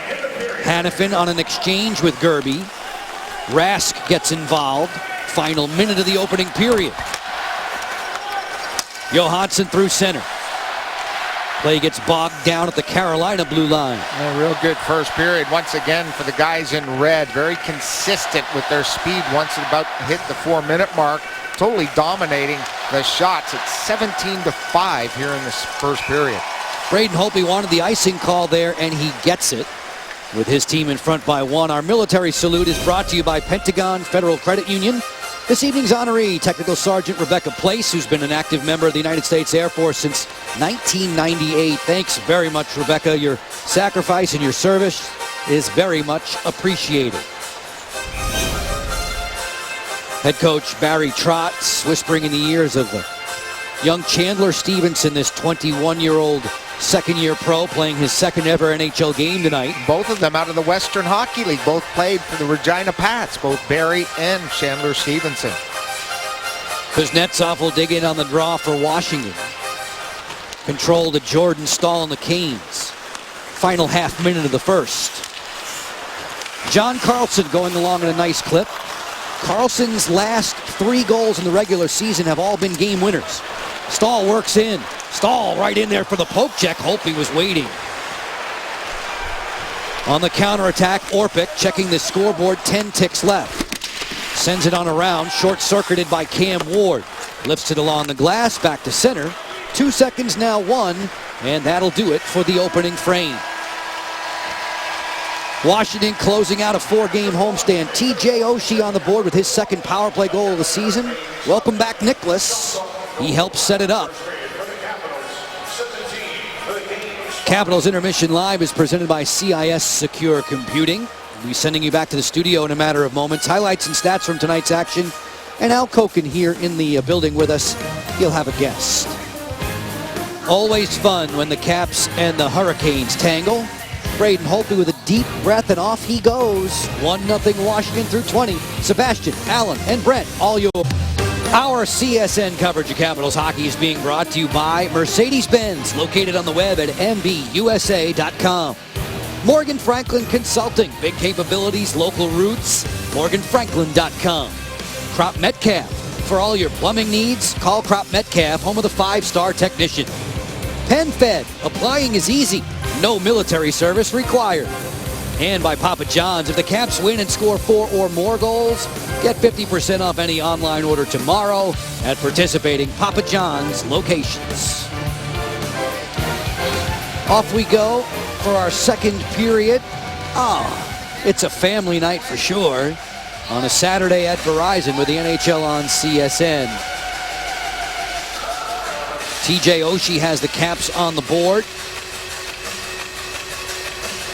Speaker 1: Hanifin on an exchange with Gerby. Rask gets involved. Final minute of the opening period. Johansson through center. Play gets bogged down at the Carolina blue line.
Speaker 2: A real good first period once again for the guys in red. Very consistent with their speed once it about hit the 4-minute mark. Totally dominating the shots. It's 17-5 here in this first period.
Speaker 1: Braden Holtby wanted the icing call there, and he gets it with his team in front by 1. Our military salute is brought to you by Pentagon Federal Credit Union. This evening's honoree, Technical Sergeant Rebecca Place, who's been an active member of the United States Air Force since 1998. Thanks very much, Rebecca. Your sacrifice and your service is very much appreciated. Head coach Barry Trotz whispering in the ears of the young Chandler Stevenson, this 21-year-old second-year pro playing his second ever NHL game tonight.
Speaker 2: Both of them out of the Western Hockey League. Both played for the Regina Pats, both Barry and Chandler Stevenson.
Speaker 1: Kuznetsov will dig in on the draw for Washington. Control to Jordan Staal and the Canes. Final half minute of the first. John Carlson going along in a nice clip. Carlson's last 3 goals in the regular season have all been game winners. Staal works in. Staal right in there for the poke check. Holtby was waiting. On the counterattack, Orpik checking the scoreboard, 10 ticks left. Sends it on around, short-circuited by Cam Ward. Lifts it along the glass, back to center. 2 seconds now, 1, and that'll do it for the opening frame. Washington closing out a 4-game homestand. TJ Oshie on the board with his second power play goal of the season. Welcome back, Nicholas. He helped set it up. Capitals Intermission Live is presented by CIS Secure Computing. We'll be sending you back to the studio in a matter of moments. Highlights and stats from tonight's action. And Al Koken here in the building with us. He'll have a guest. Always fun when the Caps and the Hurricanes tangle. Braden Holtby with a deep breath, and off he goes. 1-0 Washington through 20. Sebastian, Alan, and Brent, all yours. Our CSN coverage of Capitals hockey is being brought to you by Mercedes-Benz, located on the web at mbusa.com. Morgan Franklin Consulting, big capabilities, local roots, morganfranklin.com. Crop Metcalf, for all your plumbing needs, call Crop Metcalf, home of the 5-star technician. PenFed, applying is easy, no military service required. And by Papa John's, if the Caps win and score 4 or more goals, get 50% off any online order tomorrow at participating Papa John's locations. Off we go for our second period. It's a family night for sure on a Saturday at Verizon with the NHL on CSN. TJ Oshie has the Caps on the board.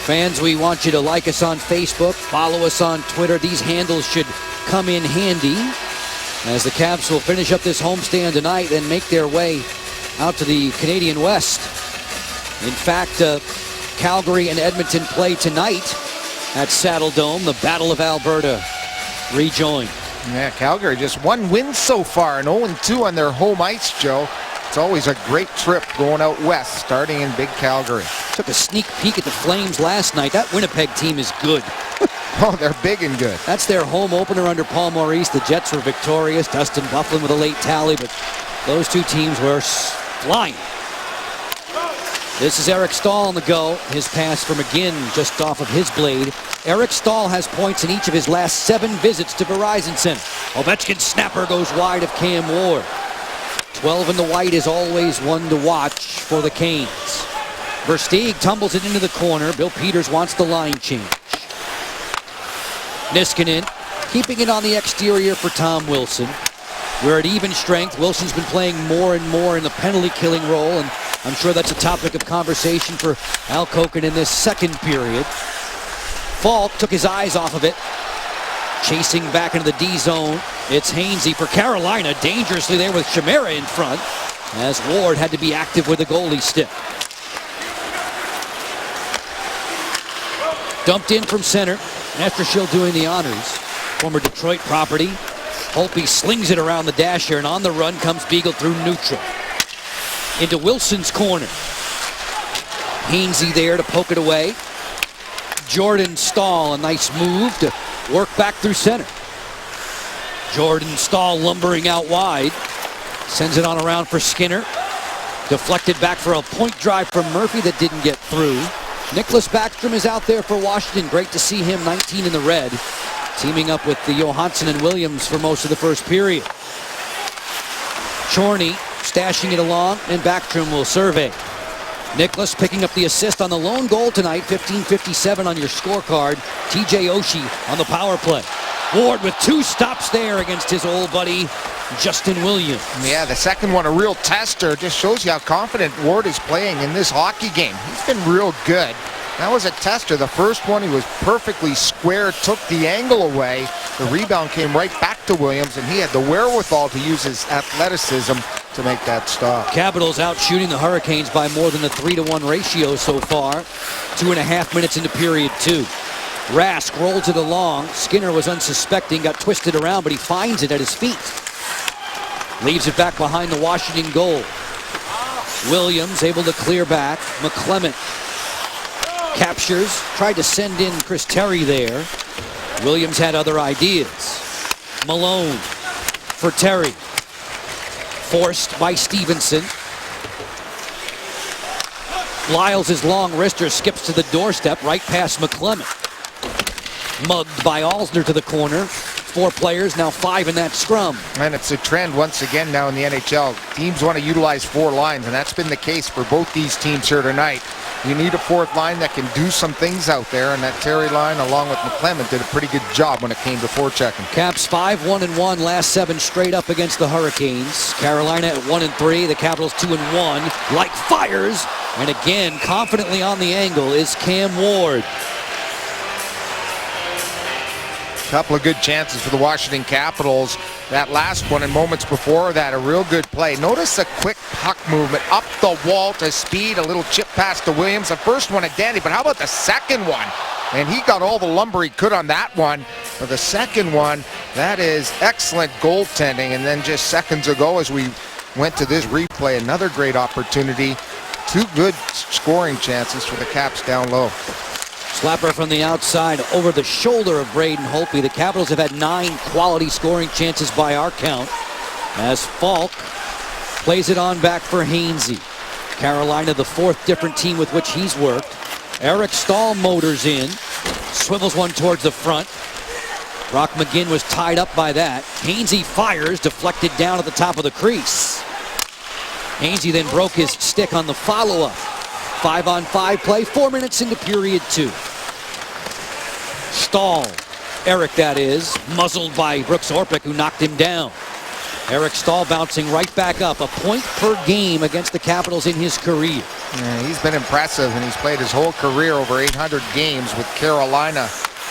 Speaker 1: Fans, we want you to like us on Facebook, follow us on Twitter. These handles should come in handy as the Caps will finish up this homestand tonight and make their way out to the Canadian West. In fact, Calgary and Edmonton play tonight at Saddle Dome. The Battle of Alberta rejoin.
Speaker 2: Yeah, Calgary just 1 win so far and 0-2 on their home ice, Joe. It's always a great trip going out west, starting in Big Calgary.
Speaker 1: Took a sneak peek at the Flames last night. That Winnipeg team is good.
Speaker 2: Oh, they're big and good.
Speaker 1: That's their home opener under Paul Maurice. The Jets were victorious. Dustin Byfuglien with a late tally, but those two teams were flying. This is Eric Staal on the go. His pass for McGinn just off of his blade. Eric Staal has points in each of his last 7 visits to Verizon Center. Ovechkin's snapper goes wide of Cam Ward. 12 in the white is always one to watch for the Canes. Versteeg tumbles it into the corner. Bill Peters wants the line change. Niskanen keeping it on the exterior for Tom Wilson. We're at even strength. Wilson's been playing more and more in the penalty-killing role, and I'm sure that's a topic of conversation for Al Koken in this second period. Falk took his eyes off of it. Chasing back into the D zone. It's Hainsey for Carolina. Dangerously there with Chimera in front, as Ward had to be active with the goalie stick. Dumped in from center. Nestershil doing the honors. Former Detroit property. Holtby slings it around the dasher, and on the run comes Beagle through neutral. Into Wilson's corner. Hainsey there to poke it away. Jordan Staal, a nice move to work back through center. Jordan Staal lumbering out wide. Sends it on around for Skinner. Deflected back for a point drive from Murphy that didn't get through. Nicholas Backstrom is out there for Washington. Great to see him, 19 in the red. Teaming up with the Johansson and Williams for most of the first period. Chorney stashing it along, and Backstrom will survey. Nicholas picking up the assist on the lone goal tonight. 15:57 on your scorecard. TJ Oshie on the power play. Ward with 2 stops there against his old buddy, Justin Williams.
Speaker 2: Yeah, the second one a real tester. Just shows you how confident Ward is playing in this hockey game. He's been real good. That was a tester. The first one, he was perfectly square, took the angle away. The rebound came right back to Williams, and he had the wherewithal to use his athleticism to make that stop.
Speaker 1: Capitals out shooting the Hurricanes by more than a 3-to-1 ratio so far. 2.5 minutes into period 2. Rask rolls it along. Skinner was unsuspecting, got twisted around, but he finds it at his feet. Leaves it back behind the Washington goal. Williams able to clear back. McClement captures, tried to send in Chris Terry there. Williams had other ideas. Malone for Terry. Forced by Stevenson. Lyles' long wrister skips to the doorstep right past McClement. Mugged by Alsner to the corner. 4 players, now 5 in that scrum.
Speaker 2: And it's a trend once again now in the NHL. Teams want to utilize 4 lines, and that's been the case for both these teams here tonight. You need a 4th line that can do some things out there, and that Terry line, along with McClement, did a pretty good job when it came to forechecking.
Speaker 1: Caps 5-1-1, last 7 straight up against the Hurricanes. Carolina at 1-3, the Capitals 2-1. Like fires, and again, confidently on the angle is Cam Ward.
Speaker 2: Couple of good chances for the Washington Capitals. That last one and moments before that, a real good play. Notice a quick puck movement up the wall to speed, a little chip pass to Williams. The first one a dandy, but how about the second one? And he got all the lumber he could on that one. But the second one, that is excellent goaltending. And then just seconds ago as we went to this replay, another great opportunity. 2 good scoring chances for the Caps down low.
Speaker 1: Slapper from the outside over the shoulder of Braden Holtby. The Capitals have had 9 quality scoring chances by our count, as Falk plays it on back for Hainsey. Carolina, the 4th different team with which he's worked. Eric Stahl motors in, swivels one towards the front. Brock McGinn was tied up by that. Hainsey fires, deflected down at the top of the crease. Hainsey then broke his stick on the follow-up. 5-on-5 play, 4 minutes into period 2. Stahl, Eric that is, muzzled by Brooks Orpik, who knocked him down. Eric Stahl bouncing right back up, a point per game against the Capitals in his career.
Speaker 2: Yeah, he's been impressive, and he's played his whole career over 800 games with Carolina,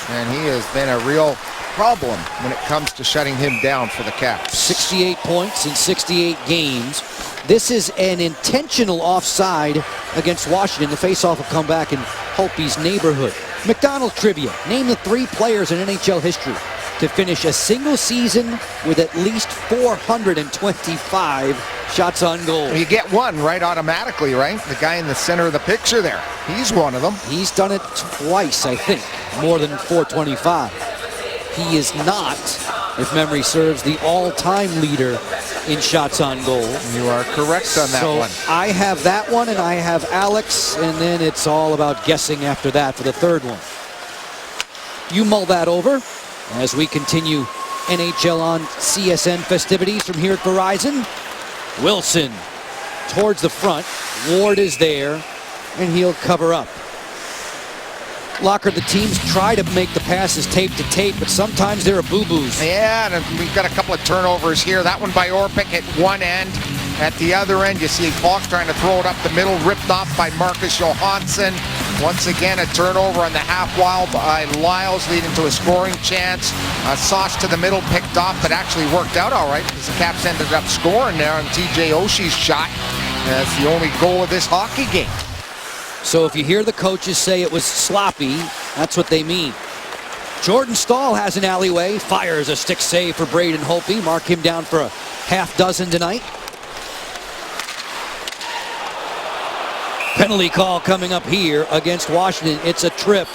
Speaker 2: and he has been a real problem when it comes to shutting him down for the Caps.
Speaker 1: 68 points in 68 games. This is an intentional offside against Washington. The faceoff will come back in Holtby's neighborhood. McDonald's trivia. Name the 3 players in NHL history to finish a single season with at least 425 shots on goal.
Speaker 2: You get one right automatically, right? The guy in the center of the picture there. He's one of them.
Speaker 1: He's done it twice, I think, more than 425. He is not, if memory serves, the all-time leader in shots on goal.
Speaker 2: You are correct on that one.
Speaker 1: So I have that one, and I have Alex, and then it's all about guessing after that for the 3rd one. You mull that over as we continue NHL on CSN festivities from here at Verizon. Wilson towards the front. Ward is there, and he'll cover up. Locker, the teams try to make the passes tape to tape, but sometimes there are boo-boos.
Speaker 2: Yeah, and we've got a couple of turnovers here. That one by Orpik at one end. At the other end, you see Falk trying to throw it up the middle, ripped off by Marcus Johansson. Once again, a turnover on the half wall by Lyles, leading to a scoring chance. A sauce to the middle, picked off, but actually worked out all right because the Caps ended up scoring there on TJ Oshie's shot. That's the only goal of this hockey game.
Speaker 1: So if you hear the coaches say it was sloppy, that's what they mean. Jordan Stahl has an alleyway, fires a stick save for Braden Holtby. Mark him down for a half dozen tonight. Penalty call coming up here against Washington. It's a trip.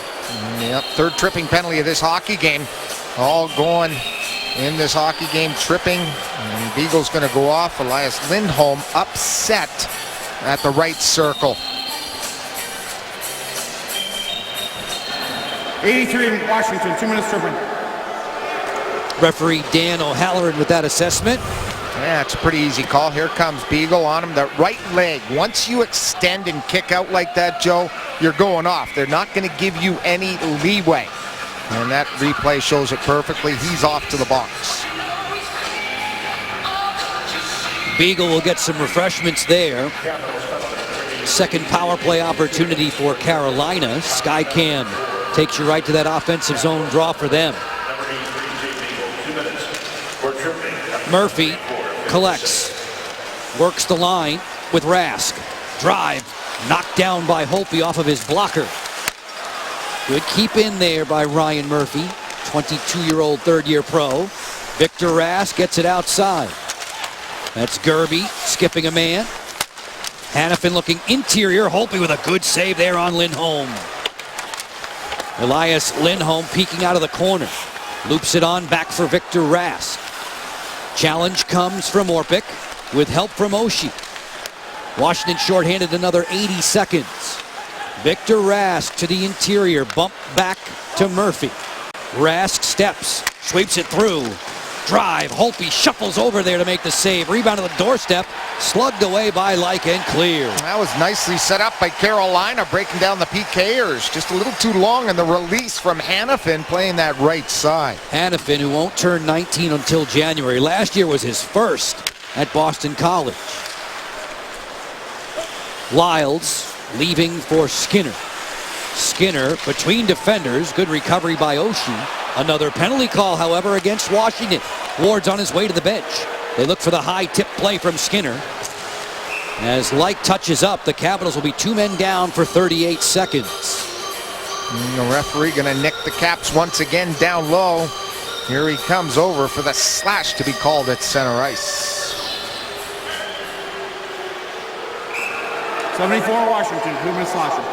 Speaker 2: Yep, 3rd tripping penalty of this hockey game. All going in this hockey game, tripping. And Beagle's going to go off. Elias Lindholm upset at the right circle.
Speaker 7: 83 Washington, 2 minutes tripping.
Speaker 1: Referee Dan O'Halloran with that assessment.
Speaker 2: Yeah, it's a pretty easy call. Here comes Beagle on him. The right leg. Once you extend and kick out like that, Joe, you're going off. They're not going to give you any leeway. And that replay shows it perfectly. He's off to the box.
Speaker 1: Beagle will get some refreshments there. Second power play opportunity for Carolina. Skycam takes you right to that offensive zone draw for them. Murphy collects, works the line with Rask. Drive, knocked down by Holtby off of his blocker. Good keep in there by Ryan Murphy, 22-year-old third-year pro. Victor Rask gets it outside. That's Gerby skipping a man. Hanifin looking interior. Holtby with a good save there on Lindholm. Elias Lindholm peeking out of the corner. Loops it on back for Victor Rask. Challenge comes from Orpik with help from Oshie. Washington shorthanded another 80 seconds. Victor Rask to the interior. Bump back to Murphy. Rask steps. Sweeps it through. Drive. Holtby shuffles over there to make the save. Rebound to the doorstep. Slugged away by Laich and clear.
Speaker 2: That was nicely set up by Carolina, breaking down the PKers. Just a little too long in the release from Hanifin, playing that right side.
Speaker 1: Hanifin, who won't turn 19 until January. Last year was his first at Boston College. Lyles leaving for Skinner. Skinner between defenders. Good recovery by Oshie. Another penalty call, however, against Washington. Ward's on his way to the bench. They look for the high tip play from Skinner. As Laich touches up, the Capitals will be 2 men down for 38 seconds.
Speaker 2: And the referee going to nick the Caps once again down low. Here he comes over for the slash to be called at center ice.
Speaker 7: 74 Washington, 2 minutes slashing.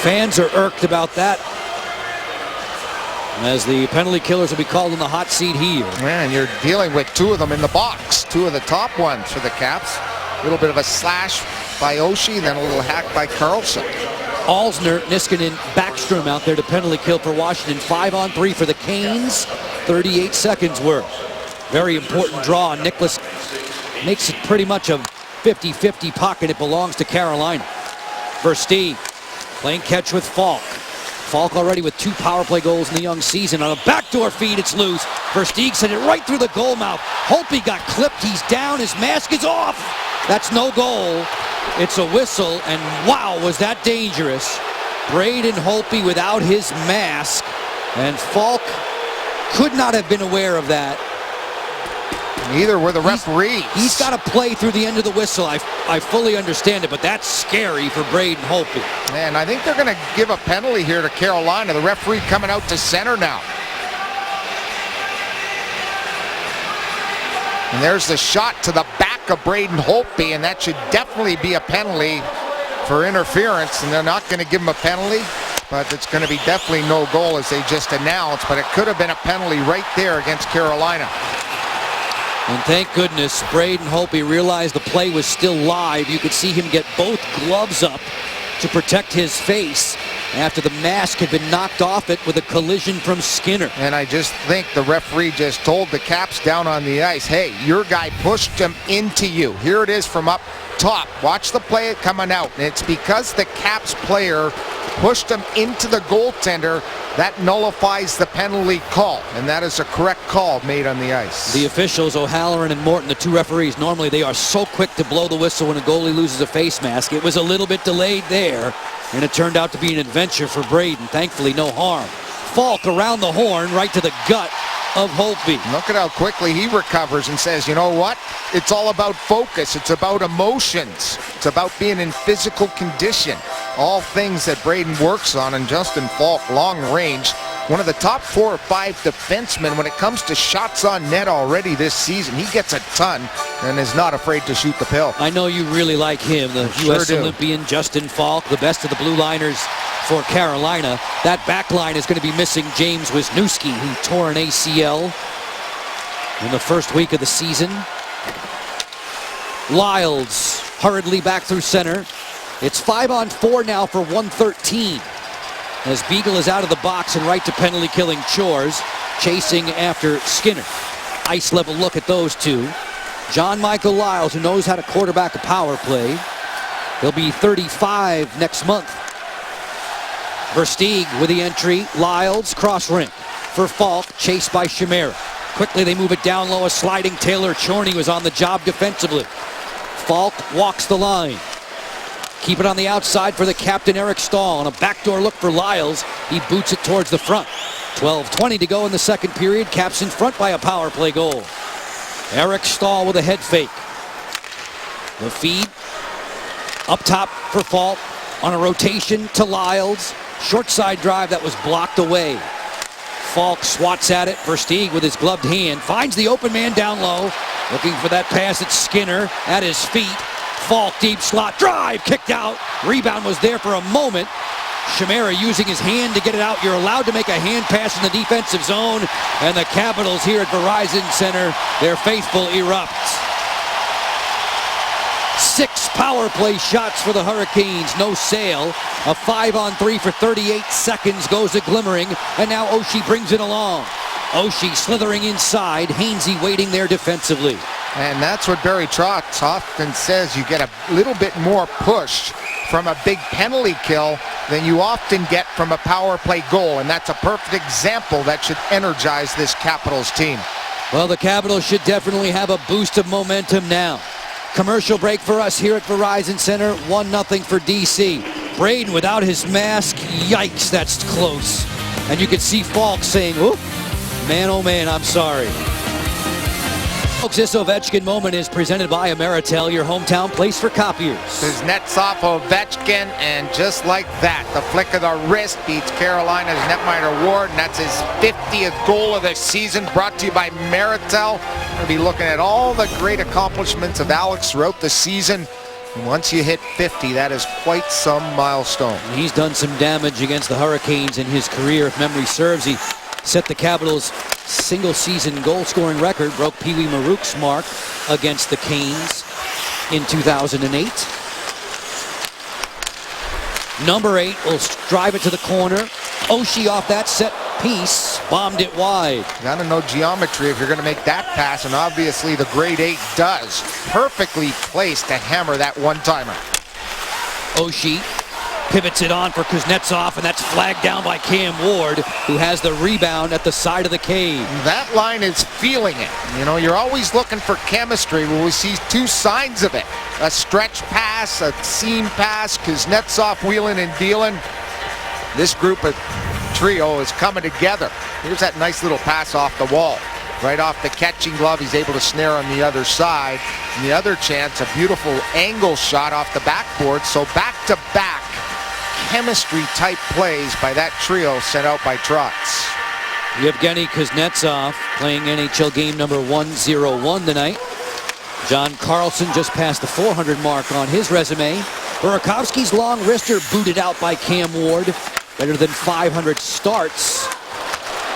Speaker 1: Fans are irked about that, as the penalty killers will be called in the hot seat here.
Speaker 2: Man, you're dealing with 2 of them in the box. 2 of the top ones for the Caps. A little bit of a slash by Oshie, then a little hack by Carlson.
Speaker 1: Alsner, Niskanen, Backstrom out there to penalty kill for Washington. 5-on-3 for the Canes. 38 seconds worth. Very important draw. Nicholas makes it pretty much a 50-50 puck, and it belongs to Carolina. Versteeg playing catch with Falk. Falk already with 2 power play goals in the young season. On a backdoor feed, it's loose. Versteeg sent it right through the goal mouth. Holtby got clipped. He's down. His mask is off. That's no goal. It's a whistle, and wow, was that dangerous. Braden Holtby without his mask, and Falk could not have been aware of that.
Speaker 2: Neither were the referees.
Speaker 1: He's got to play through the end of the whistle. I fully understand it, but that's scary for Braden Holtby.
Speaker 2: And I think they're going to give a penalty here to Carolina. The referee coming out to center now. And there's the shot to the back of Braden Holtby, and that should definitely be a penalty for interference. And they're not going to give him a penalty, but it's going to be definitely no goal as they just announced. But it could have been a penalty right there against Carolina.
Speaker 1: And thank goodness Braden Holtby realized the play was still live. You could see him get both gloves up to protect his face after the mask had been knocked off it with a collision from Skinner.
Speaker 2: And I just think the referee just told the Caps down on the ice, hey, your guy pushed him into you. Here it is from up top. Watch the play coming out. And it's because the Caps player pushed him into the goaltender that nullifies the penalty call. And that is a correct call made on the ice.
Speaker 1: The officials, O'Halloran and Morton, the 2 referees, normally they are so quick to blow the whistle when a goalie loses a face mask. It was a little bit delayed there, and it turned out to be an adventure for Braden. Thankfully, no harm. Falk around the horn, right to the gut of Holtby.
Speaker 2: Look at how quickly he recovers and says, you know what? It's all about focus. It's about emotions. It's about being in physical condition. All things that Braden works on. And Justin Falk, long range, one of the top 4 or 5 defensemen when it comes to shots on net already this season. He gets a ton and is not afraid to shoot the pill.
Speaker 1: I know you really like him, the U.S. Olympian Justin Falk, the best of the blue liners for Carolina. That back line is going to be missing James Wisniewski, who tore an ACL in the first week of the season. Lyles hurriedly back through center. It's 5-on-4 now for 113. As Beagle is out of the box and right to penalty killing chores, chasing after Skinner. Ice level look at those 2. John Michael Lyles, who knows how to quarterback a power play. He'll be 35 next month. Versteeg with the entry. Lyles, cross rink for Falk, chased by Chimera. Quickly they move it down low. A sliding Taylor Chorney was on the job defensively. Falk walks the line. Keep it on the outside for the captain, Eric Stahl. On a backdoor look for Lyles, he boots it towards the front. 12:20 to go in the second period. Caps in front by a power play goal. Eric Stahl with a head fake. The feed up top for Falk on a rotation to Lyles. Short side drive that was blocked away. Falk swats at it. Versteeg with his gloved hand finds the open man down low. Looking for that pass at Skinner at his feet. Falk deep slot drive, kicked out. Rebound was there for a moment. Chimera using his hand to get it out. You're allowed to make a hand pass in the defensive zone. And the Capitals here at Verizon Center, their faithful erupts. 6 power play shots for the Hurricanes. No sail. A 5-on-3 for 38 seconds goes a glimmering. And now Oshie brings it along. Oshie slithering inside. Hainsey waiting there defensively.
Speaker 2: And that's what Barry Trotz often says. You get a little bit more push from a big penalty kill than you often get from a power play goal. And that's a perfect example that should energize this Capitals team.
Speaker 1: Well, the Capitals should definitely have a boost of momentum now. Commercial break for us here at Verizon Center. 1-0 for DC. Braden without his mask. Yikes, that's close. And you can see Falk saying, "Oop, man, oh man, I'm sorry." Folks, this Ovechkin moment is presented by Ameritel, your hometown place for copiers.
Speaker 2: Kuznetsov, Ovechkin, and just like that, the flick of the wrist beats Carolina's netminder Ward, and that's his 50th goal of the season, brought to you by Ameritel. We're going to be looking at all the great accomplishments of Alex throughout the season. And once you hit 50, that is quite some milestone.
Speaker 1: He's done some damage against the Hurricanes in his career, if memory serves. He set the Capitals' single-season goal-scoring record, broke Pee Wee Marouk's mark against the Canes in 2008. Number 8 will drive it to the corner. Oshie off that set piece, bombed it wide.
Speaker 2: You gotta know geometry if you're gonna make that pass, and obviously the grade 8 does. Perfectly placed to hammer that one-timer.
Speaker 1: Oshie pivots it on for Kuznetsov, and that's flagged down by Cam Ward, who has the rebound at the side of the cage.
Speaker 2: That line is feeling it. You know, you're always looking for chemistry. Well, we see 2 signs of it. A stretch pass, a seam pass, Kuznetsov wheeling and dealing. This group of trio is coming together. Here's that nice little pass off the wall. Right off the catching glove, he's able to snare on the other side. And the other chance, a beautiful angle shot off the backboard. So back-to-back chemistry-type plays by that trio sent out by Trotz.
Speaker 1: Yevgeny Kuznetsov playing NHL game number 101 tonight. John Carlson just passed the 400 mark on his resume. Burakovsky's long wrister booted out by Cam Ward. Better than 500 starts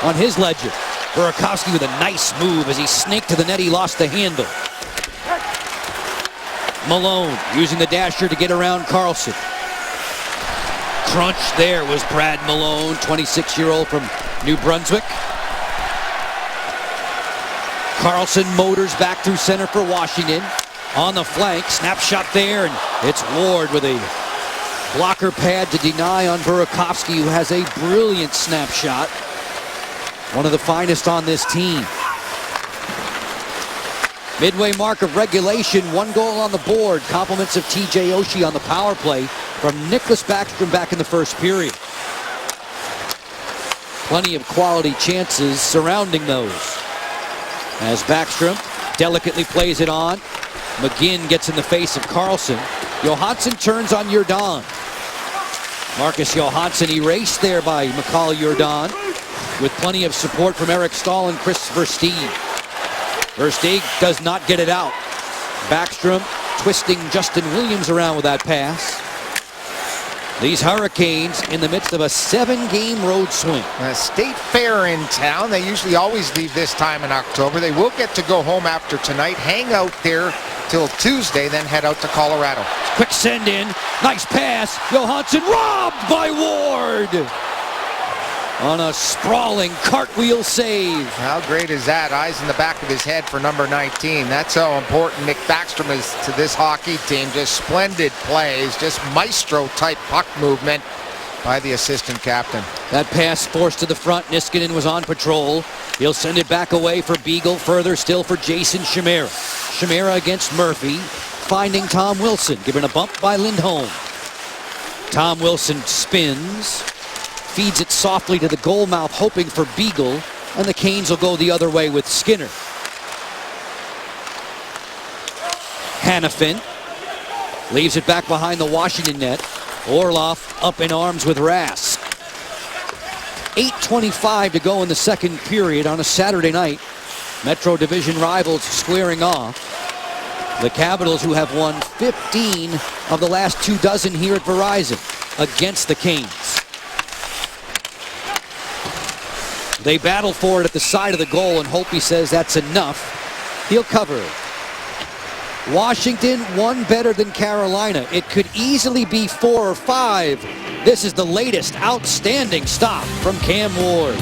Speaker 1: on his ledger. Burakovsky with a nice move as he snaked to the net. He lost the handle. Malone using the dasher to get around Carlson. Crunch there was Brad Malone, 26-year-old from New Brunswick. Carlson motors back through center for Washington. On the flank, snapshot there, and it's Ward with a blocker pad to deny on Burakovsky, who has a brilliant snapshot. One of the finest on this team. Midway mark of regulation, 1 goal on the board. Compliments of TJ Oshie on the power play from Nicklas Backstrom back in the first period. Plenty of quality chances surrounding those. As Backstrom delicately plays it on. McGinn gets in the face of Carlson. Johansson turns on Jordan. Marcus Johansson erased there by Mikhail Jordan, with plenty of support from Eric Stahl and Chris Versteeg. Versteeg does not get it out. Backstrom twisting Justin Williams around with that pass. These Hurricanes in the midst of a 7-game road swing.
Speaker 2: A state fair in town. They usually always leave this time in October. They will get to go home after tonight, hang out there till Tuesday, then head out to Colorado.
Speaker 1: Quick send in. Nice pass. Johansson robbed by Ward. On a sprawling cartwheel save.
Speaker 2: How great is that? Eyes in the back of his head for number 19. That's how important Nick Backstrom is to this hockey team. Just splendid plays, just maestro-type puck movement. by the assistant captain.
Speaker 1: That pass forced to the front. Niskanen was on patrol. He'll send it back away for Beagle. Further still for Jason Chimera. Chimera against Murphy. Finding Tom Wilson. Given a bump by Lindholm. Tom Wilson spins. Feeds it softly to the goal mouth, hoping for Beagle. And the Canes will go the other way with Skinner. Hanifin leaves it back behind the Washington net. Orlov up in arms with Rask. 8:25 to go in the second period on a Saturday night. Metro Division rivals squaring off. The Capitals, who have won 15 of the last 24 here at Verizon, against the Canes. They battle for it at the side of the goal, and Holtby says that's enough. He'll cover it. Washington, one better than Carolina. It could easily be 4 or 5. This is the latest outstanding stop from Cam Ward.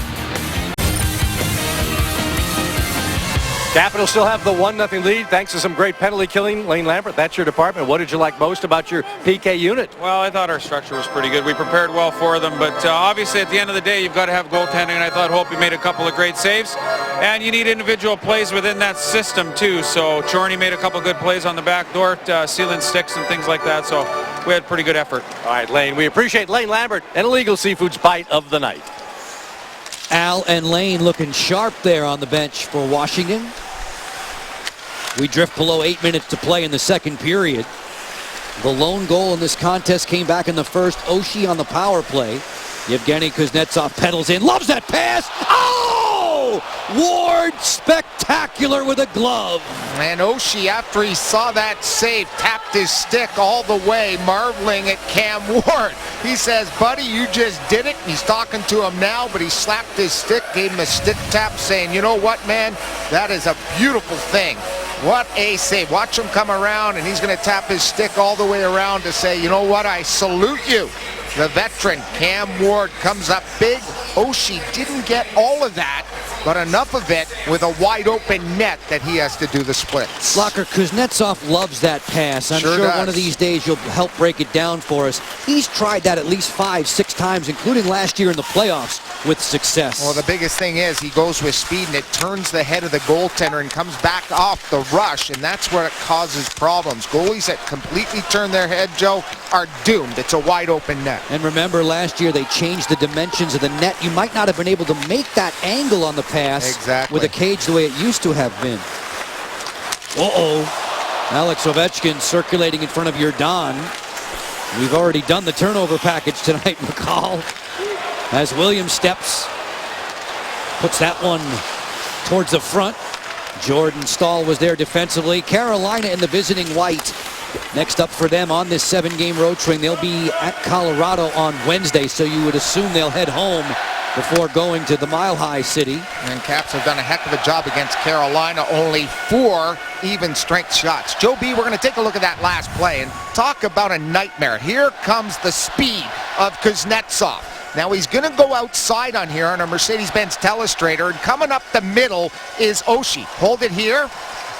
Speaker 4: Capitals still have the 1-0 lead thanks to some great penalty killing. Lane Lambert, that's your department. What did you like most about your PK unit?
Speaker 8: Well, I thought our structure was pretty good. We prepared well for them, but obviously at the end of the day, you've got to have goaltending, and I thought Holtby made a couple of great saves. And you need individual plays within that system, too. So Chorney made a couple good plays on the back door, sealing sticks and things like that. So we had pretty good effort.
Speaker 4: All right, Lane, we appreciate Lane Lambert and Illegal Seafood's bite of the night.
Speaker 1: Al and Lane looking sharp there on the bench for Washington. We drift below 8 minutes to play in the second period. The lone goal in this contest came back in the first. Oshie on the power play. Yevgeny Kuznetsov pedals in, loves that pass. Oh! Ward spectacular with a glove.
Speaker 2: And Oshie, after he saw that save, tapped his stick all the way, marveling at Cam Ward. He says, buddy, you just did it. He's talking to him now, but he slapped his stick, gave him a stick tap, saying, you know what, man? That is a beautiful thing. What a save. Watch him come around, and he's going to tap his stick all the way around to say, you know what, I salute you. The veteran, Cam Ward, comes up big. Oshie didn't get all of that, but enough of it with a wide-open net that he has to do the splits.
Speaker 1: Locker, Kuznetsov loves that pass. I'm sure
Speaker 2: does.
Speaker 1: one of these days you'll help break it down for us. He's tried that at least 5-6 times, including last year in the playoffs, with success.
Speaker 2: Well, the biggest thing is he goes with speed, and it turns the head of the goaltender and comes back off the rush, and that's where it causes problems. Goalies that completely turn their head, Joe, are doomed. It's a wide-open net.
Speaker 1: And remember, last year they changed the dimensions of the net. You might not have been able to make that angle on the pass with a cage the way it used to have been. Alex Ovechkin circulating in front of your Don. We've already done the turnover package tonight, McCall. As Williams steps, puts that one towards the front. Jordan Staal was there defensively. Carolina in the visiting white. Next up for them on this 7-game road trip, they'll be at Colorado on Wednesday, so you would assume they'll head home before going to the Mile High City.
Speaker 2: And Caps have done a heck of a job against Carolina. Only 4 even strength shots. Joe B, we're going to take a look at that last play and talk about a nightmare. Here comes the speed of Kuznetsov. Now he's going to go outside on here on a Mercedes-Benz Telestrator, and coming up the middle is Oshie. Hold it here.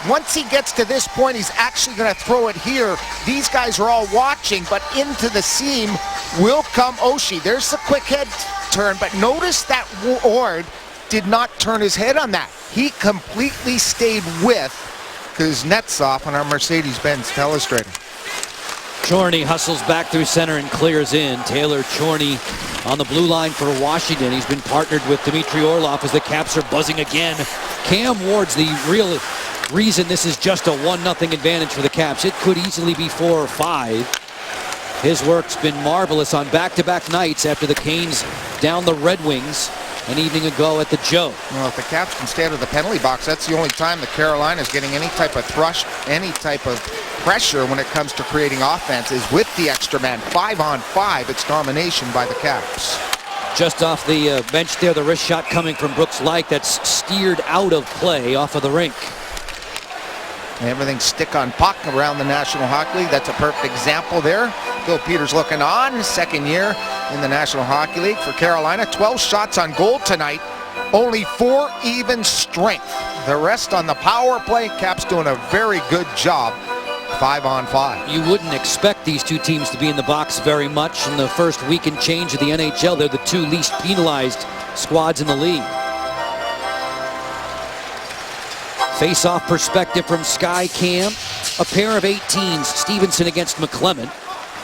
Speaker 2: Once he gets to this point, he's actually going to throw it here. These guys are all watching, but into the seam will come Oshie. There's the quick head turn, but notice that Ward did not turn his head on that. He completely stayed with Kuznetsov on our Mercedes-Benz Telestrator.
Speaker 1: Chorney hustles back through center and clears in. Taylor Chorney on the blue line for Washington. He's been partnered with Dmitry Orlov as the Caps are buzzing again. Cam Ward's the real reason this is just a 1-0 advantage for the Caps. It could easily be 4 or 5. His work's been marvelous on back-to-back nights after the Canes down the Red Wings an evening ago at the Joe.
Speaker 2: Well, if the Caps can stay out of the penalty box, that's the only time that Carolina is getting any type of thrust, any type of pressure when it comes to creating offense is with the extra man. 5-on-5, it's domination by the Caps.
Speaker 1: Just off the bench there, the wrist shot coming from Brooks Laich that's steered out of play off of the rink.
Speaker 2: Everything stick on puck around the National Hockey League. That's a perfect example there. Bill Peters looking on, second year in the National Hockey League for Carolina. 12 shots on goal tonight, only 4 even strength. The rest on the power play. Caps doing a very good job 5-on-5.
Speaker 1: You wouldn't expect these two teams to be in the box very much. In the first week and change of the NHL, they're the two least penalized squads in the league. Face-off perspective from Sky Cam. A pair of 18s, Stevenson against McClement.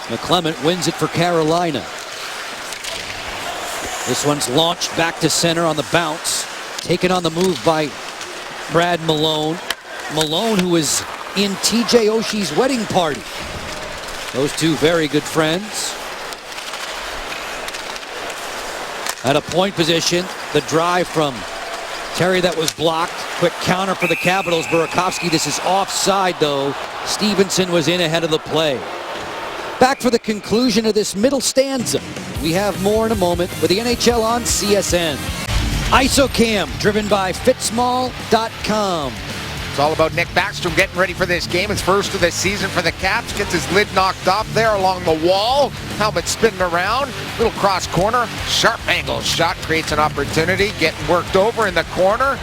Speaker 1: McClement wins it for Carolina. This one's launched back to center on the bounce. Taken on the move by Brad Malone. Malone, who is in TJ Oshie's wedding party. Those two very good friends. At a point position, the drive from Terry that was blocked. Quick counter for the Capitals. Burakovsky, this is offside though. Stevenson was in ahead of the play. Back for the conclusion of this middle stanza. We have more in a moment with the NHL on CSN. ISOCAM, driven by Fitzmall.com.
Speaker 2: It's all about Nick Backstrom getting ready for this game. It's first of the season for the Caps. Gets his lid knocked off there along the wall. Helmet spinning around. Little cross corner. Sharp angle shot creates an opportunity. Getting worked over in the corner.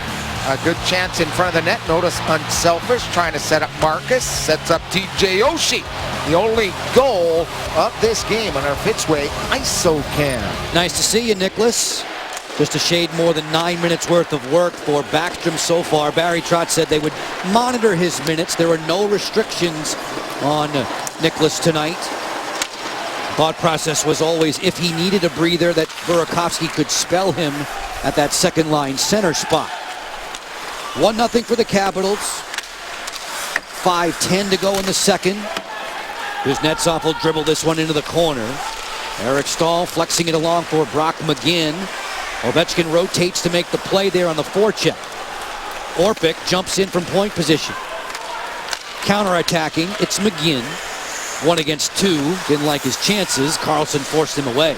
Speaker 2: A good chance in front of the net. Notice Unselfish trying to set up Marcus. Sets up TJ Oshie. The only goal of this game on our Fitzway ISOCAM.
Speaker 1: Nice to see you, Nicholas. Just a shade more than 9 minutes worth of work for Backstrom so far. Barry Trotz said they would monitor his minutes. There were no restrictions on Nicholas tonight. Thought process was always if he needed a breather that Burakovsky could spell him at that second line center spot. 1-0 for the Capitals. 5:10 to go in the second. Kuznetsov will dribble this one into the corner. Eric Stahl flexing it along for Brock McGinn. Ovechkin rotates to make the play there on the forecheck. Orpik jumps in from point position. Counter-attacking, it's McGinn. 1 against 2, didn't like his chances. Carlson forced him away.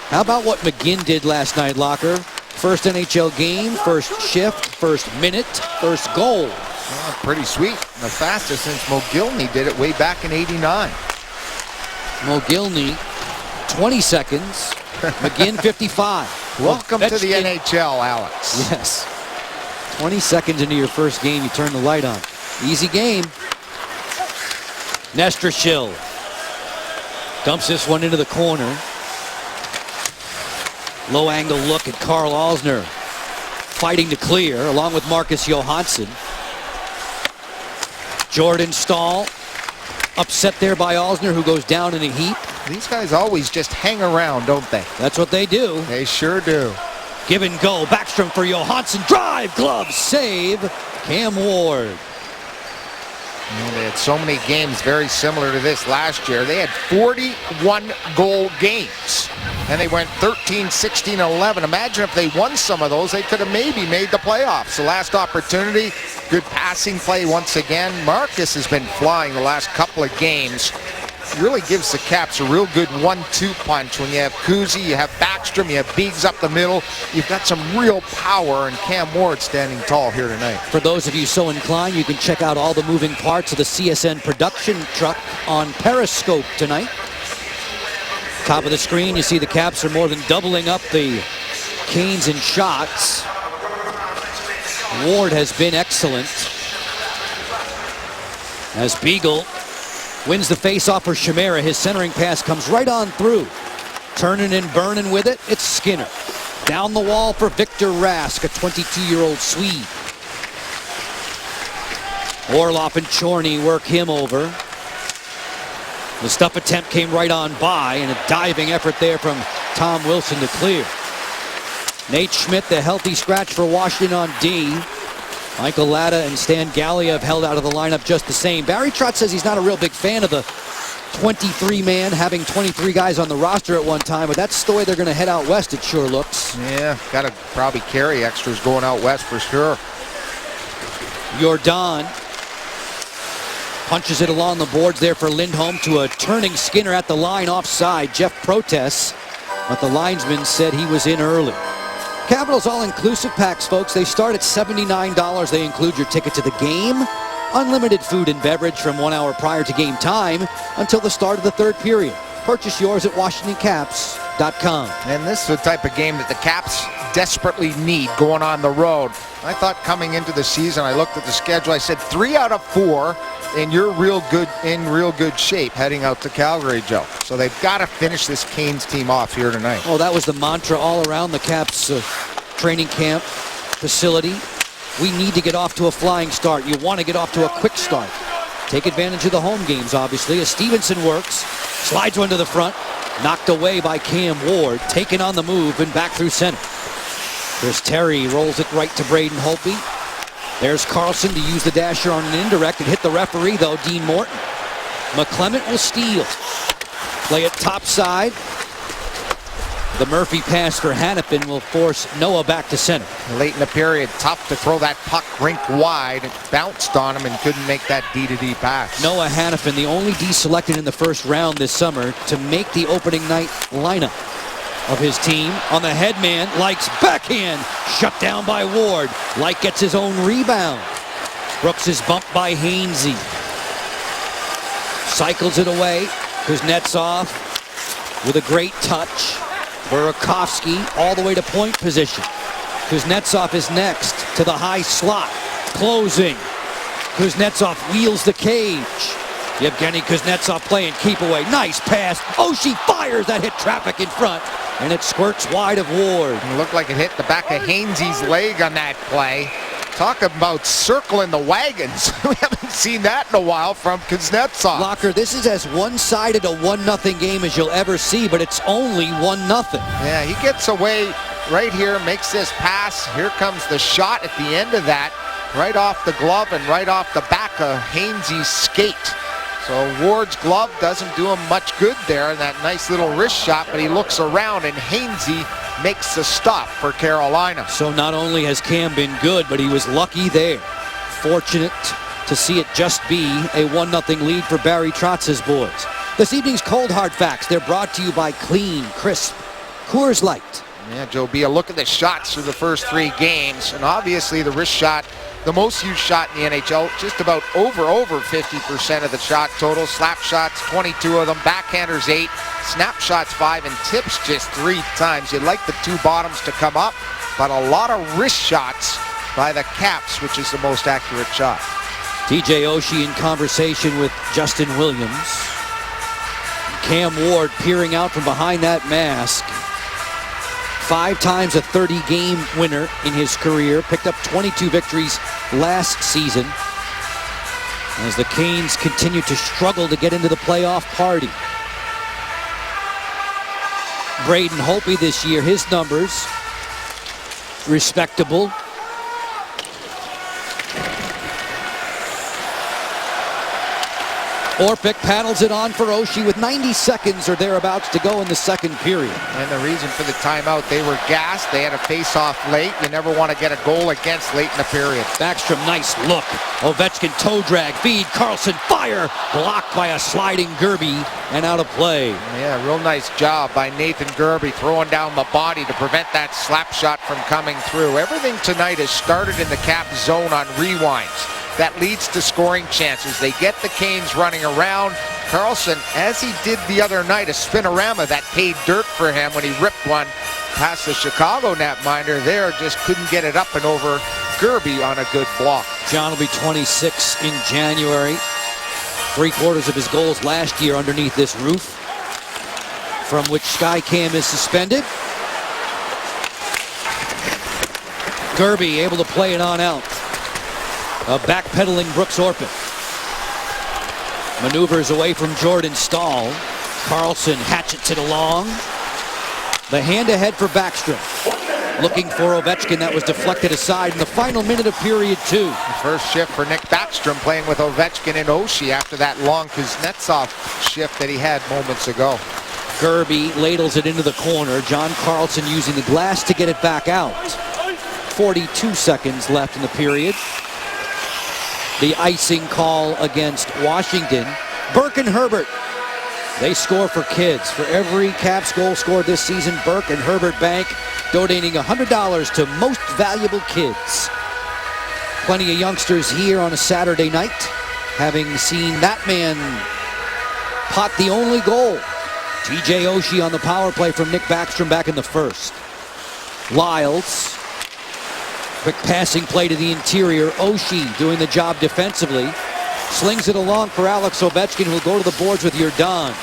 Speaker 1: How about what McGinn did last night, Locker? First NHL game, first shift, first minute, first goal.
Speaker 2: Oh, pretty sweet. The fastest since Mogilny did it way back in '89.
Speaker 1: Mogilny, 20 seconds. McGinn, 55.
Speaker 2: Welcome to the
Speaker 1: Ovechkin.
Speaker 2: NHL, Alex.
Speaker 1: Yes. 20 seconds into your first game, you turn the light on. Easy game. Nestrashil dumps this one into the corner. Low angle look at Carl Alsner. Fighting to clear along with Marcus Johansson. Jordan Stahl upset there by Alsner, who goes down in a heap.
Speaker 2: These guys always just hang around, don't they?
Speaker 1: That's what they do.
Speaker 2: They sure do.
Speaker 1: Give and go. Backstrom for Johansson. Drive, glove, save. Cam Ward.
Speaker 2: You know, they had so many games very similar to this last year. They had 41 goal games. And they went 13, 16, 11. Imagine if they won some of those, they could have maybe made the playoffs. The last opportunity, good passing play once again. Marcus has been flying the last couple of games. It really gives the Caps a real good 1-2 punch. When you have Kuzi, you have Backstrom, you have Biggs up the middle. You've got some real power, and Cam Ward standing tall here tonight.
Speaker 1: For those of you so inclined, you can check out all the moving parts of the CSN production truck on Periscope tonight. Top of the screen, you see the Caps are more than doubling up the Canes in shots. Ward has been excellent. As Beagle wins the face-off for Chimera. His centering pass comes right on through. Turning and burning with it, it's Skinner. Down the wall for Victor Rask, a 22-year-old Swede. Orlov and Chorny work him over. The stuff attempt came right on by, and a diving effort there from Tom Wilson to clear. Nate Schmidt, the healthy scratch for Washington on D. Michael Latta and Stan Gallia have held out of the lineup just the same. Barry Trotz says he's not a real big fan of the 23-man, having 23 guys on the roster at one time, but that's the way they're going to head out west, it sure looks.
Speaker 2: Yeah, got to probably carry extras going out west for sure.
Speaker 1: Jordan punches it along the boards there for Lindholm to a turning Skinner at the line offside. Jeff protests, but the linesman said he was in early. Capitals all-inclusive packs, folks. They start at $79. They include your ticket to the game, unlimited food and beverage from 1 hour prior to game time until the start of the third period. Purchase yours at WashingtonCaps.com.
Speaker 2: And this is the type of game that the Caps desperately need going on the road. I thought coming into the season, I looked at the schedule, I said 3 out of 4, and you're in real good shape heading out to Calgary, Joe. So they've got to finish this Canes team off here tonight.
Speaker 1: Oh, that was the mantra all around the Caps training camp facility. We need to get off to a flying start. You want to get off to a quick start. Take advantage of the home games, obviously, as Stevenson works, slides one to the front, knocked away by Cam Ward, taken on the move and back through center. Chris Terry rolls it right to Braden Holtby. There's Carlson to use the dasher on an indirect and hit the referee, though, Dean Morton. McClement will steal. Play it topside. The Murphy pass for Hannafin will force Noah back to center.
Speaker 2: Late in the period, tough to throw that puck rink wide. It bounced on him and couldn't make that D-to-D pass.
Speaker 1: Noah Hannafin, the only D selected in the first round this summer to make the opening night lineup of his team. On the headman, Likes backhand, shut down by Ward. Like gets his own rebound. Brooks is bumped by Hainsey. Cycles it away. Kuznetsov with a great touch. Burakovsky all the way to point position. Kuznetsov is next to the high slot. Closing. Kuznetsov wheels the cage. Yevgeny Kuznetsov playing keep away. Nice pass. Oshie fires that hit traffic in front. And it squirts wide of Ward.
Speaker 2: It looked like it hit the back of Hainsey's leg on that play. Talk about circling the wagons. We haven't seen that in a while from Kuznetsov.
Speaker 1: Locker, this is as one-sided a 1-0 game as you'll ever see, but it's only 1-0.
Speaker 2: Yeah, he gets away right here, makes this pass. Here comes the shot at the end of that. Right off the glove and right off the back of Hainsey's skate. So Ward's glove doesn't do him much good there, that nice little wrist shot, but he looks around and Hainsey makes the stop for Carolina.
Speaker 1: So not only has Cam been good, but he was lucky there. Fortunate to see it just be a 1-0 lead for Barry Trotz's boys. This evening's Cold Hard Facts, they're brought to you by Clean, Crisp, Coors Light.
Speaker 2: Yeah, Joe B, a look at the shots through the first 3 games, and obviously the wrist shot, the most used shot in the NHL, just about over 50% of the shot total. Slap shots, 22 of them, backhanders 8, snap shots 5, and tips just 3 times. You'd like the 2 bottoms to come up, but a lot of wrist shots by the Caps, which is the most accurate shot.
Speaker 1: TJ Oshie in conversation with Justin Williams. Cam Ward peering out from behind that mask. 5 times a 30-game winner in his career. Picked up 22 victories last season as the Canes continue to struggle to get into the playoff party. Braden Holtby this year, his numbers respectable. Orpik paddles it on for Oshie with 90 seconds or thereabouts to go in the second period.
Speaker 2: And the reason for the timeout, they were gassed. They had a face-off late. You never want to get a goal against late in the period.
Speaker 1: Backstrom, nice look. Ovechkin toe drag, feed, Carlson, fire. Blocked by a sliding Gerby and out of play.
Speaker 2: Yeah, real nice job by Nathan Gerby throwing down the body to prevent that slap shot from coming through. Everything tonight has started in the Cap zone on rewinds. That leads to scoring chances. They get the Canes running around. Carlson, as he did the other night, a spinorama that paid dirt for him when he ripped one past the Chicago netminder there, just couldn't get it up and over Gerby on a good block.
Speaker 1: John will be 26 in January. 3/4 of his goals last year underneath this roof, from which Skycam is suspended. Gerby able to play it on out. Backpedaling Brooks Orpik. Maneuvers away from Jordan Stahl. Carlson hatchets it along. The hand ahead for Backstrom. Looking for Ovechkin, that was deflected aside in the final minute of period 2.
Speaker 2: First shift for Nick Backstrom, playing with Ovechkin and Oshie after that long Kuznetsov shift that he had moments ago.
Speaker 1: Gerby ladles it into the corner. John Carlson using the glass to get it back out. 42 seconds left in the period. The icing call against Washington. Burke and Herbert, they score for kids. For every Caps goal scored this season, Burke and Herbert Bank donating $100 to Most Valuable Kids. Plenty of youngsters here on a Saturday night, having seen that man pot the only goal. TJ Oshie on the power play from Nick Backstrom back in the first. Lyles. Quick passing play to the interior. Oshie doing the job defensively. Slings it along for Alex Ovechkin, who will go to the boards with Jordan.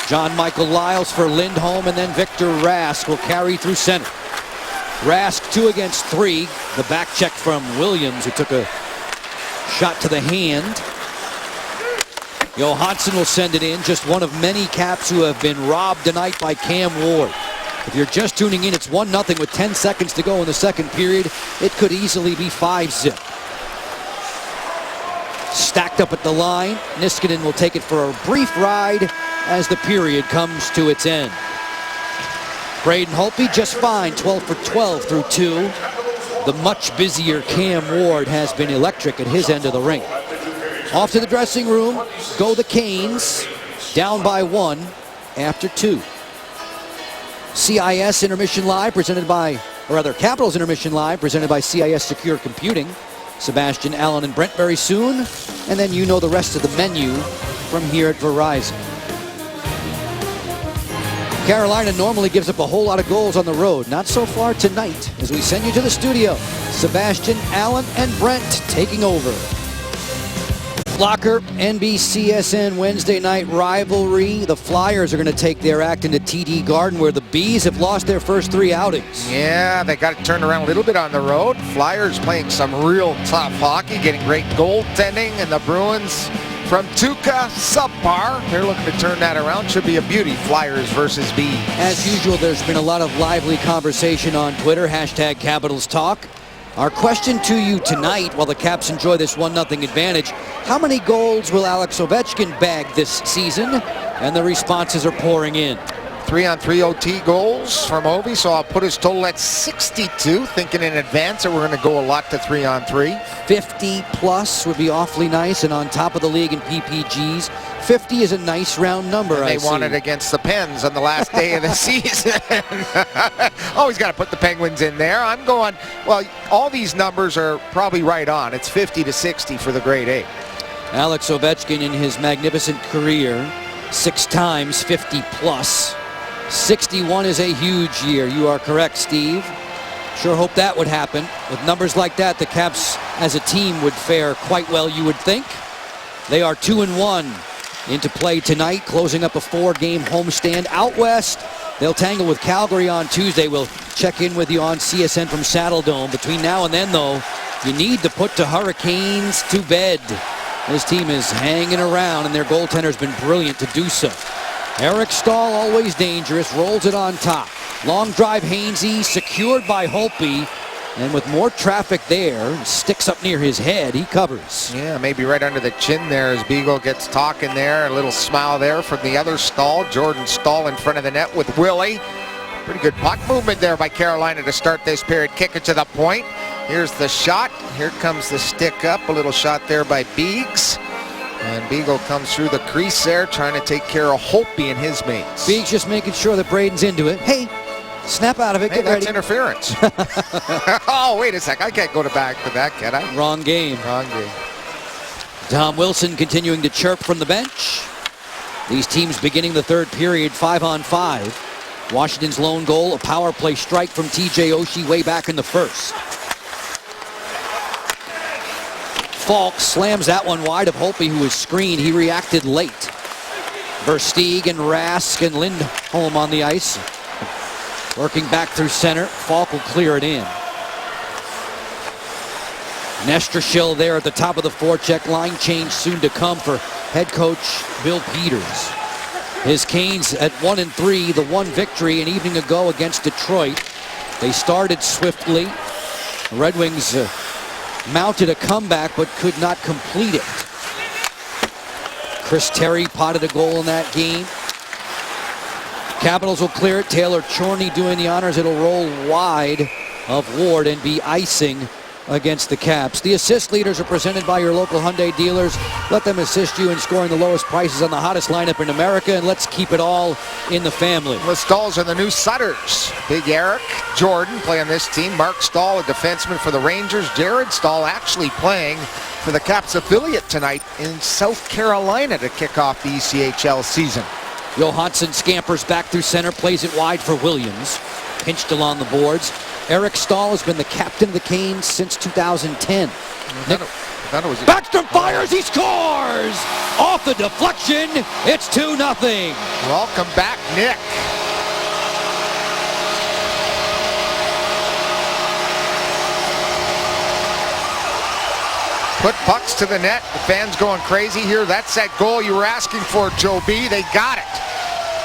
Speaker 1: John Michael Lyles for Lindholm, and then Victor Rask will carry through center. Rask 2 against 3. The back check from Williams, who took a shot to the hand. Johansson will send it in, just one of many Caps who have been robbed tonight by Cam Ward. If you're just tuning in, it's 1-0 with 10 seconds to go in the second period. It could easily be 5-zip. Stacked up at the line. Niskanen will take it for a brief ride as the period comes to its end. Braden Holtby just fine, 12 for 12 through 2. The much busier Cam Ward has been electric at his end of the rink. Off to the dressing room go the Canes, down by 1 after 2. CIS Intermission Live presented by, or rather Capitals Intermission Live presented by CIS Secure Computing. Sebastian Allen and Brent very soon, and then you know the rest of the menu from here at Verizon. Carolina normally gives up a whole lot of goals on the road. Not so far tonight as we send you to the studio. Sebastian Allen and Brent taking over. Locker, NBCSN Wednesday night rivalry. The Flyers are going to take their act into TD Garden, where the Bees have lost their first 3 outings.
Speaker 2: Yeah, they got to turn around a little bit on the road. Flyers playing some real tough hockey, getting great goaltending, and the Bruins from Tuukka, subpar. They're looking to turn that around. Should be a beauty, Flyers versus Bees.
Speaker 1: As usual, there's been a lot of lively conversation on Twitter, hashtag Capitals Talk. Our question to you tonight, while the Caps enjoy this 1-0 advantage, how many goals will Alex Ovechkin bag this season? And the responses are pouring in.
Speaker 2: 3-on-3 OT goals from Ovi, so I'll put his total at 62, thinking in advance that we're going to go a lot to 3-on-3.
Speaker 1: 50 plus would be awfully nice, and on top of the league in PPGs, 50 is a nice round number.
Speaker 2: And they won it against the Pens on the last day of the season. Always got to put the Penguins in there. I'm going, well, all these numbers are probably right on. It's 50 to 60 for the grade A.
Speaker 1: Alex Ovechkin in his magnificent career, 6 times 50 plus. 61 is a huge year. You are correct, Steve. Sure hope that would happen. With numbers like that, the Caps as a team would fare quite well, you would think. They are 2-1 into play tonight, closing up a 4-game homestand. Out west, they'll tangle with Calgary on Tuesday. We'll check in with you on CSN from Saddle Dome. Between now and then, though, you need to put the Hurricanes to bed. This team is hanging around, and their goaltender's been brilliant to do so. Eric Stahl, always dangerous, rolls it on top. Long drive, Hainsey, secured by Holtby. And with more traffic there, sticks up near his head, he covers.
Speaker 2: Yeah, maybe right under the chin there as Beagle gets talking there. A little smile there from the other Stahl. Jordan Stahl in front of the net with Willie. Pretty good puck movement there by Carolina to start this period. Kick it to the point. Here's the shot. Here comes the stick up. A little shot there by Beegs. And Beagle comes through the crease there, trying to take care of Holtby and his mates.
Speaker 1: Beegs just making sure that Braden's into it. Hey, snap out of it.
Speaker 2: Hey,
Speaker 1: Get
Speaker 2: that's
Speaker 1: ready.
Speaker 2: interference. Oh, wait a sec. I can't go back to that, can I?
Speaker 1: Wrong game.
Speaker 2: Wrong game.
Speaker 1: Tom Wilson continuing to chirp from the bench. These teams beginning the third period 5-on-5. Washington's lone goal, a power play strike from TJ Oshie way back in the first. Falk slams that one wide of Holtby, who was screened. He reacted late. Versteeg and Rask and Lindholm on the ice. Working back through center. Falk will clear it in. Nestrashil there at the top of the forecheck. Line change soon to come for head coach Bill Peters. His Canes at 1-3, the one victory an evening ago against Detroit. They started swiftly. The Red Wings mounted a comeback but could not complete it. Chris Terry potted a goal in that game. Capitals will clear it. Taylor Chorney doing the honors. It'll roll wide of Ward and be icing against the Caps. The assist leaders are presented by your local Hyundai dealers. Let them assist you in scoring the lowest prices on the hottest lineup in America, and let's keep it all in the family.
Speaker 2: The Stahls are the new Sutters. Big Eric Jordan playing this team. Mark Stahl, a defenseman for the Rangers. Jared Stahl actually playing for the Caps affiliate tonight in South Carolina to kick off the ECHL season.
Speaker 1: Johansson scampers back through center, plays it wide for Williams. pinched along the boards. Eric Stahl has been the captain of the Canes since 2010. Backstrom fires, he scores! Off the deflection, it's 2-0.
Speaker 2: Welcome back, Nick. Put pucks to the net. The fans going crazy here. That's that goal you were asking for, Joe B. They got it.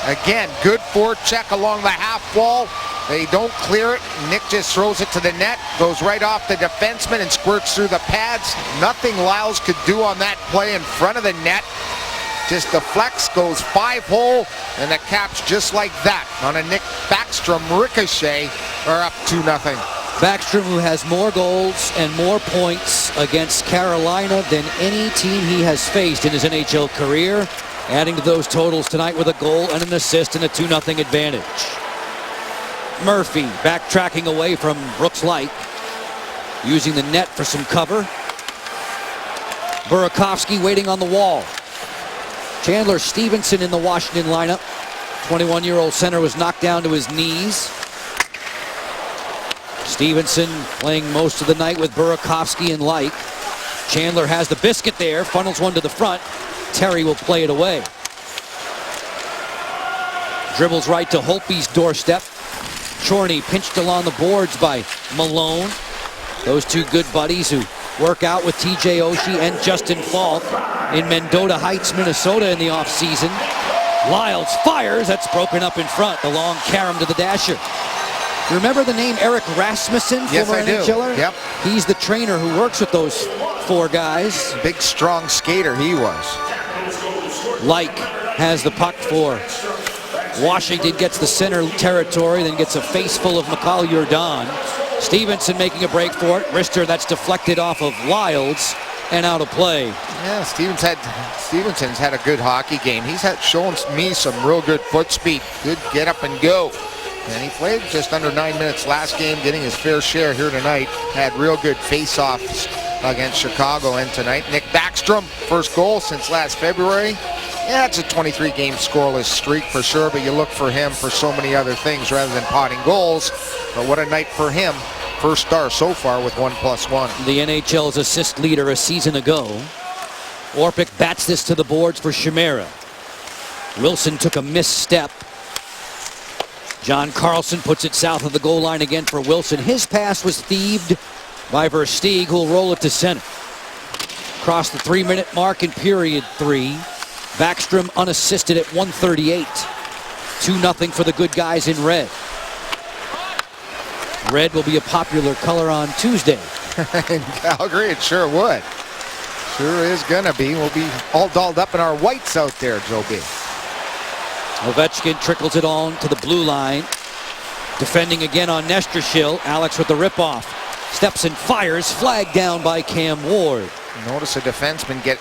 Speaker 2: Again, good forecheck along the half wall. They don't clear it. Nick just throws it to the net, goes right off the defenseman and squirts through the pads. Nothing Lyles could do on that play in front of the net. Just deflects, goes 5-hole, and the Caps just like that on a Nick Backstrom ricochet are up 2-0.
Speaker 1: Backstrom, who has more goals and more points against Carolina than any team he has faced in his NHL career, adding to those totals tonight with a goal and an assist and a 2-0 advantage. Murphy backtracking away from Brooks Light, using the net for some cover. Burakovsky waiting on the wall. Chandler Stevenson in the Washington lineup. 21-year-old center was knocked down to his knees. Stevenson playing most of the night with Burakovsky and Light. Chandler has the biscuit there, funnels one to the front. Terry will play it away. Dribbles right to Holtby's doorstep. Chorney pinched along the boards by Malone. Those two good buddies who work out with TJ Oshie and Justin Falk in Mendota Heights, Minnesota in the offseason. Lyles fires. That's broken up in front. The long carom to the dasher. Remember the name Eric Rasmussen?
Speaker 2: Yes,
Speaker 1: former
Speaker 2: I do.
Speaker 1: NHLer?
Speaker 2: Yep.
Speaker 1: He's the trainer who works with those four guys.
Speaker 2: Big, strong skater he was.
Speaker 1: Like has the puck for Washington, gets the center territory, then gets a face full of McCall Jordan. Stevenson making a break for it. Rister, that's deflected off of Lyles and out of play.
Speaker 2: Yeah, Stevenson's had a good hockey game. He's shown me some real good foot speed. Good get up and go. And he played just under 9 minutes last game, getting his fair share here tonight. Had real good face-offs against Chicago and tonight. Nick Backstrom, first goal since last February. Yeah, it's a 23-game scoreless streak for sure, but you look for him for so many other things rather than potting goals. But what a night for him. First star so far with 1+1.
Speaker 1: The NHL's assist leader a season ago. Orpik bats this to the boards for Chimera. Wilson took a misstep. John Carlson puts it south of the goal line again for Wilson. His pass was thieved by Versteeg, who will roll it to center. Across the 3-minute mark in period 3. Backstrom unassisted at 1:38. 2-0 for the good guys in red. Red will be a popular color on Tuesday.
Speaker 2: In Calgary, it sure would. Sure is gonna be. We'll be all dolled up in our whites out there, Joe B.
Speaker 1: Ovechkin trickles it on to the blue line. Defending again on Nestershil. Alex with the ripoff. Steps and fires. Flagged down by Cam Ward.
Speaker 2: Notice a defenseman get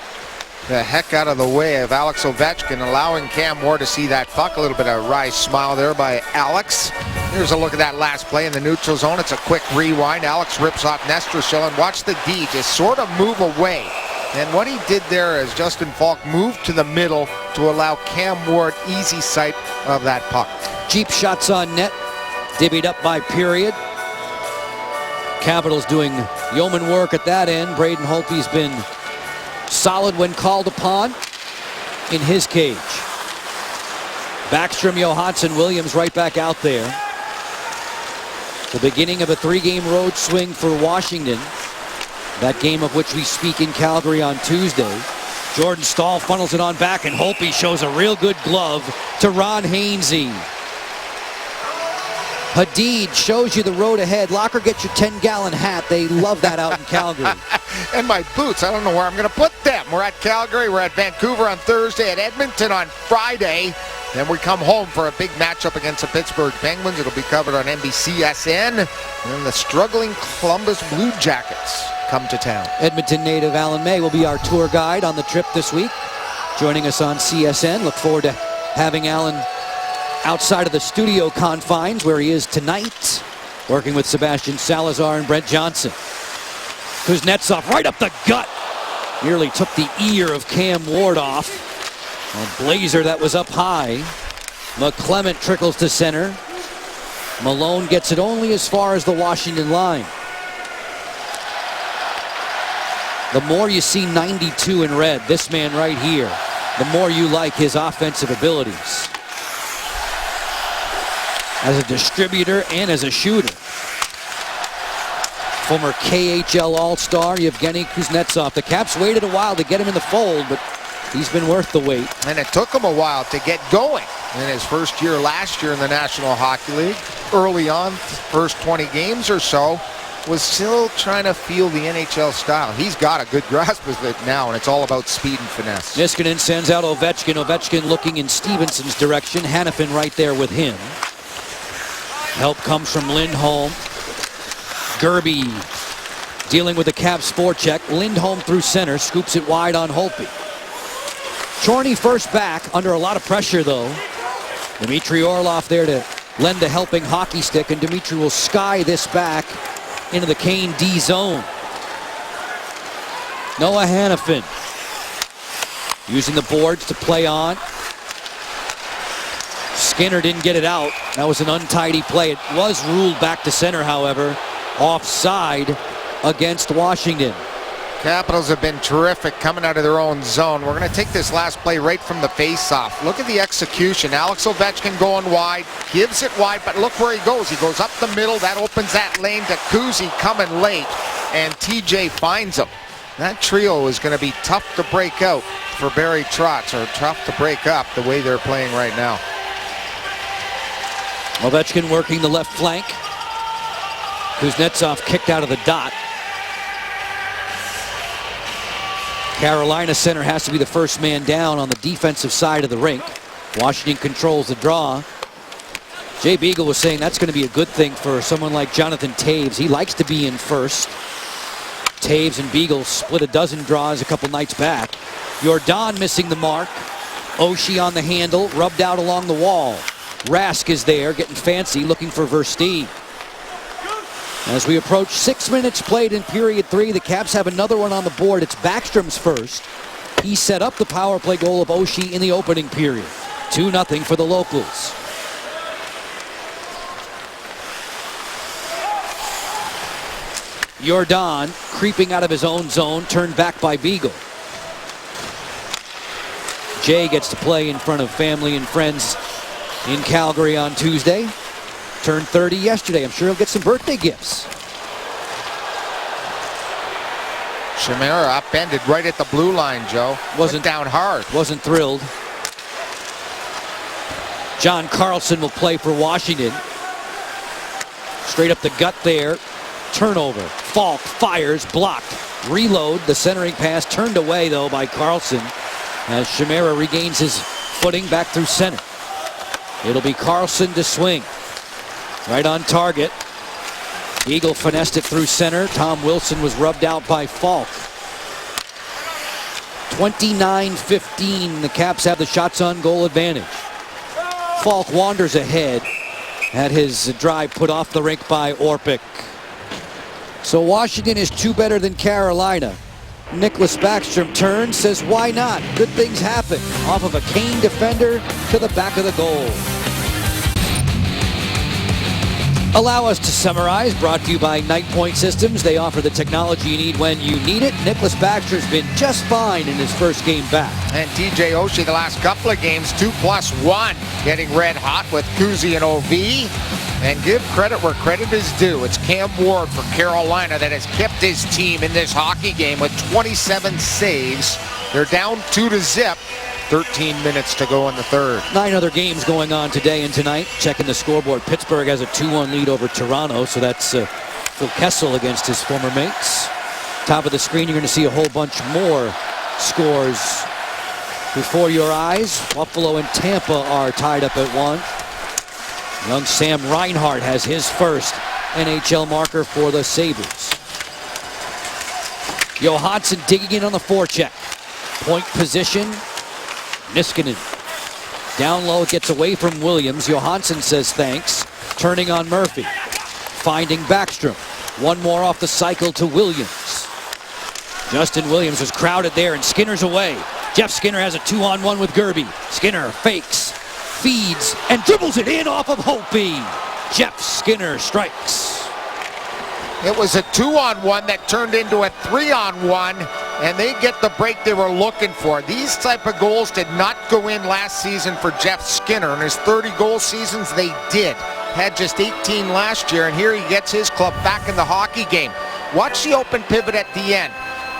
Speaker 2: the heck out of the way of Alex Ovechkin, allowing Cam Ward to see that puck. A little bit of a wry smile there by Alex. Here's a look at that last play in the neutral zone. It's a quick rewind. Alex rips off Nestershil, and watch the D just sort of move away. And what he did there is Justin Falk moved to the middle to allow Cam Ward easy sight of that puck.
Speaker 1: Cheap shots on net. Divvied up by period. Capitals doing yeoman work at that end. Braden Holtby's been solid when called upon in his cage. Backstrom, Johansson, Williams right back out there. The beginning of a 3-game road swing for Washington. That game of which we speak in Calgary on Tuesday. Jordan Stahl funnels it on back, and Holtby shows a real good glove to Ron Hainsey. Hadid shows you the road ahead. Locker, get your 10-gallon hat. They love that out in Calgary.
Speaker 2: And my boots, I don't know where I'm going to put them. We're at Calgary, we're at Vancouver on Thursday, at Edmonton on Friday. Then we come home for a big matchup against the Pittsburgh Penguins. It'll be covered on NBCSN. And then the struggling Columbus Blue Jackets come to town.
Speaker 1: Edmonton native Alan May will be our tour guide on the trip this week. Joining us on CSN. Look forward to having Alan outside of the studio confines where he is tonight, working with Sebastian Salazar and Brent Johnson. Kuznetsov right up the gut. Nearly took the ear of Cam Ward off. A blazer that was up high. McClement trickles to center. Malone gets it only as far as the Washington line. The more you see 92 in red, this man right here, the more you like his offensive abilities as a distributor and as a shooter. Former KHL All-Star Yevgeny Kuznetsov. The Caps waited a while to get him in the fold, but he's been worth the wait.
Speaker 2: And it took him a while to get going in his first year last year in the National Hockey League. Early on, first 20 games or so, was still trying to feel the NHL style. He's got a good grasp of it now, and it's all about speed and finesse.
Speaker 1: Niskanen sends out Ovechkin. Ovechkin looking in Stevenson's direction. Hanifin right there with him. Help comes from Lindholm. Gerby dealing with the Caps forecheck. Lindholm through center, scoops it wide on Holtby. Chorny first back, under a lot of pressure though. Dmitry Orlov there to lend a helping hockey stick, and Dmitry will sky this back into the Kane D zone. Noah Hanifin using the boards to play on. Skinner didn't get it out. That was an untidy play. It was ruled back to center, however. Offside against Washington.
Speaker 2: Capitals have been terrific coming out of their own zone. We're going to take this last play right from the face-off. Look at the execution. Alex Ovechkin going wide, gives it wide, but look where he goes. He goes up the middle. That opens that lane to Kuzi coming late, and TJ finds him. That trio is going to be tough to break out for Barry Trotz, or tough to break up the way they're playing right now.
Speaker 1: Ovechkin working the left flank. Kuznetsov kicked out of the dot. Carolina center has to be the first man down on the defensive side of the rink. Washington controls the draw. Jay Beagle was saying that's going to be a good thing for someone like Jonathan Toews. He likes to be in first. Toews and Beagle split a dozen draws a couple nights back. Jordan missing the mark. Oshie on the handle, rubbed out along the wall. Rask is there, getting fancy, looking for Versteeg. As we approach 6 minutes played in period 3, the Caps have another one on the board. It's Backstrom's first. He set up the power play goal of Oshie in the opening period. 2-0 for the locals. Jordan creeping out of his own zone, turned back by Beagle. Jay gets to play in front of family and friends in Calgary on Tuesday. Turned 30 yesterday. I'm sure he'll get some birthday gifts.
Speaker 2: Chimera upended right at the blue line, Joe. Went down hard.
Speaker 1: Wasn't thrilled. John Carlson will play for Washington. Straight up the gut there. Turnover. Falk fires, blocked. Reload. The centering pass turned away though by Carlson as Chimera regains his footing back through center. It'll be Carlson to swing. Right on target. Eagle finessed it through center. Tom Wilson was rubbed out by Falk. 29-15. The Caps have the shots on goal advantage. Falk wanders ahead. Had his drive put off the rink by Orpik. So Washington is 2 better than Carolina. Nicklas Backstrom turns, says why not? Good things happen. Off of a Kane defender to the back of the goal. Allow us to summarize, brought to you by Night Point Systems. They offer the technology you need when you need it. Nicklas Backstrom's been just fine in his first game back.
Speaker 2: And TJ Oshie the last couple of games, 2+1, getting red hot with Kuzi and OV. And give credit where credit is due. It's Cam Ward for Carolina that has kept his team in this hockey game with 27 saves. They're down 2-0. 13 minutes to go in the third.
Speaker 1: 9 other games going on today and tonight. Checking the scoreboard. Pittsburgh has a 2-1 lead over Toronto, so that's Phil Kessel against his former mates. Top of the screen, you're going to see a whole bunch more scores before your eyes. Buffalo and Tampa are tied up at 1. Young Sam Reinhart has his first NHL marker for the Sabres. Johansson digging in on the forecheck. Point position. Niskanen. Down low, gets away from Williams. Johansson says thanks. Turning on Murphy. Finding Backstrom. One more off the cycle to Williams. Justin Williams was crowded there and Skinner's away. Jeff Skinner has a 2-on-1 with Gerby. Skinner fakes, feeds, and dribbles it in off of Holtby. Jeff Skinner strikes.
Speaker 2: It was a 2-on-1 that turned into a 3-on-1, and they get the break they were looking for. These type of goals did not go in last season for Jeff Skinner. In his 30-goal seasons, they did. Had just 18 last year, and here he gets his club back in the hockey game. Watch the open pivot at the end.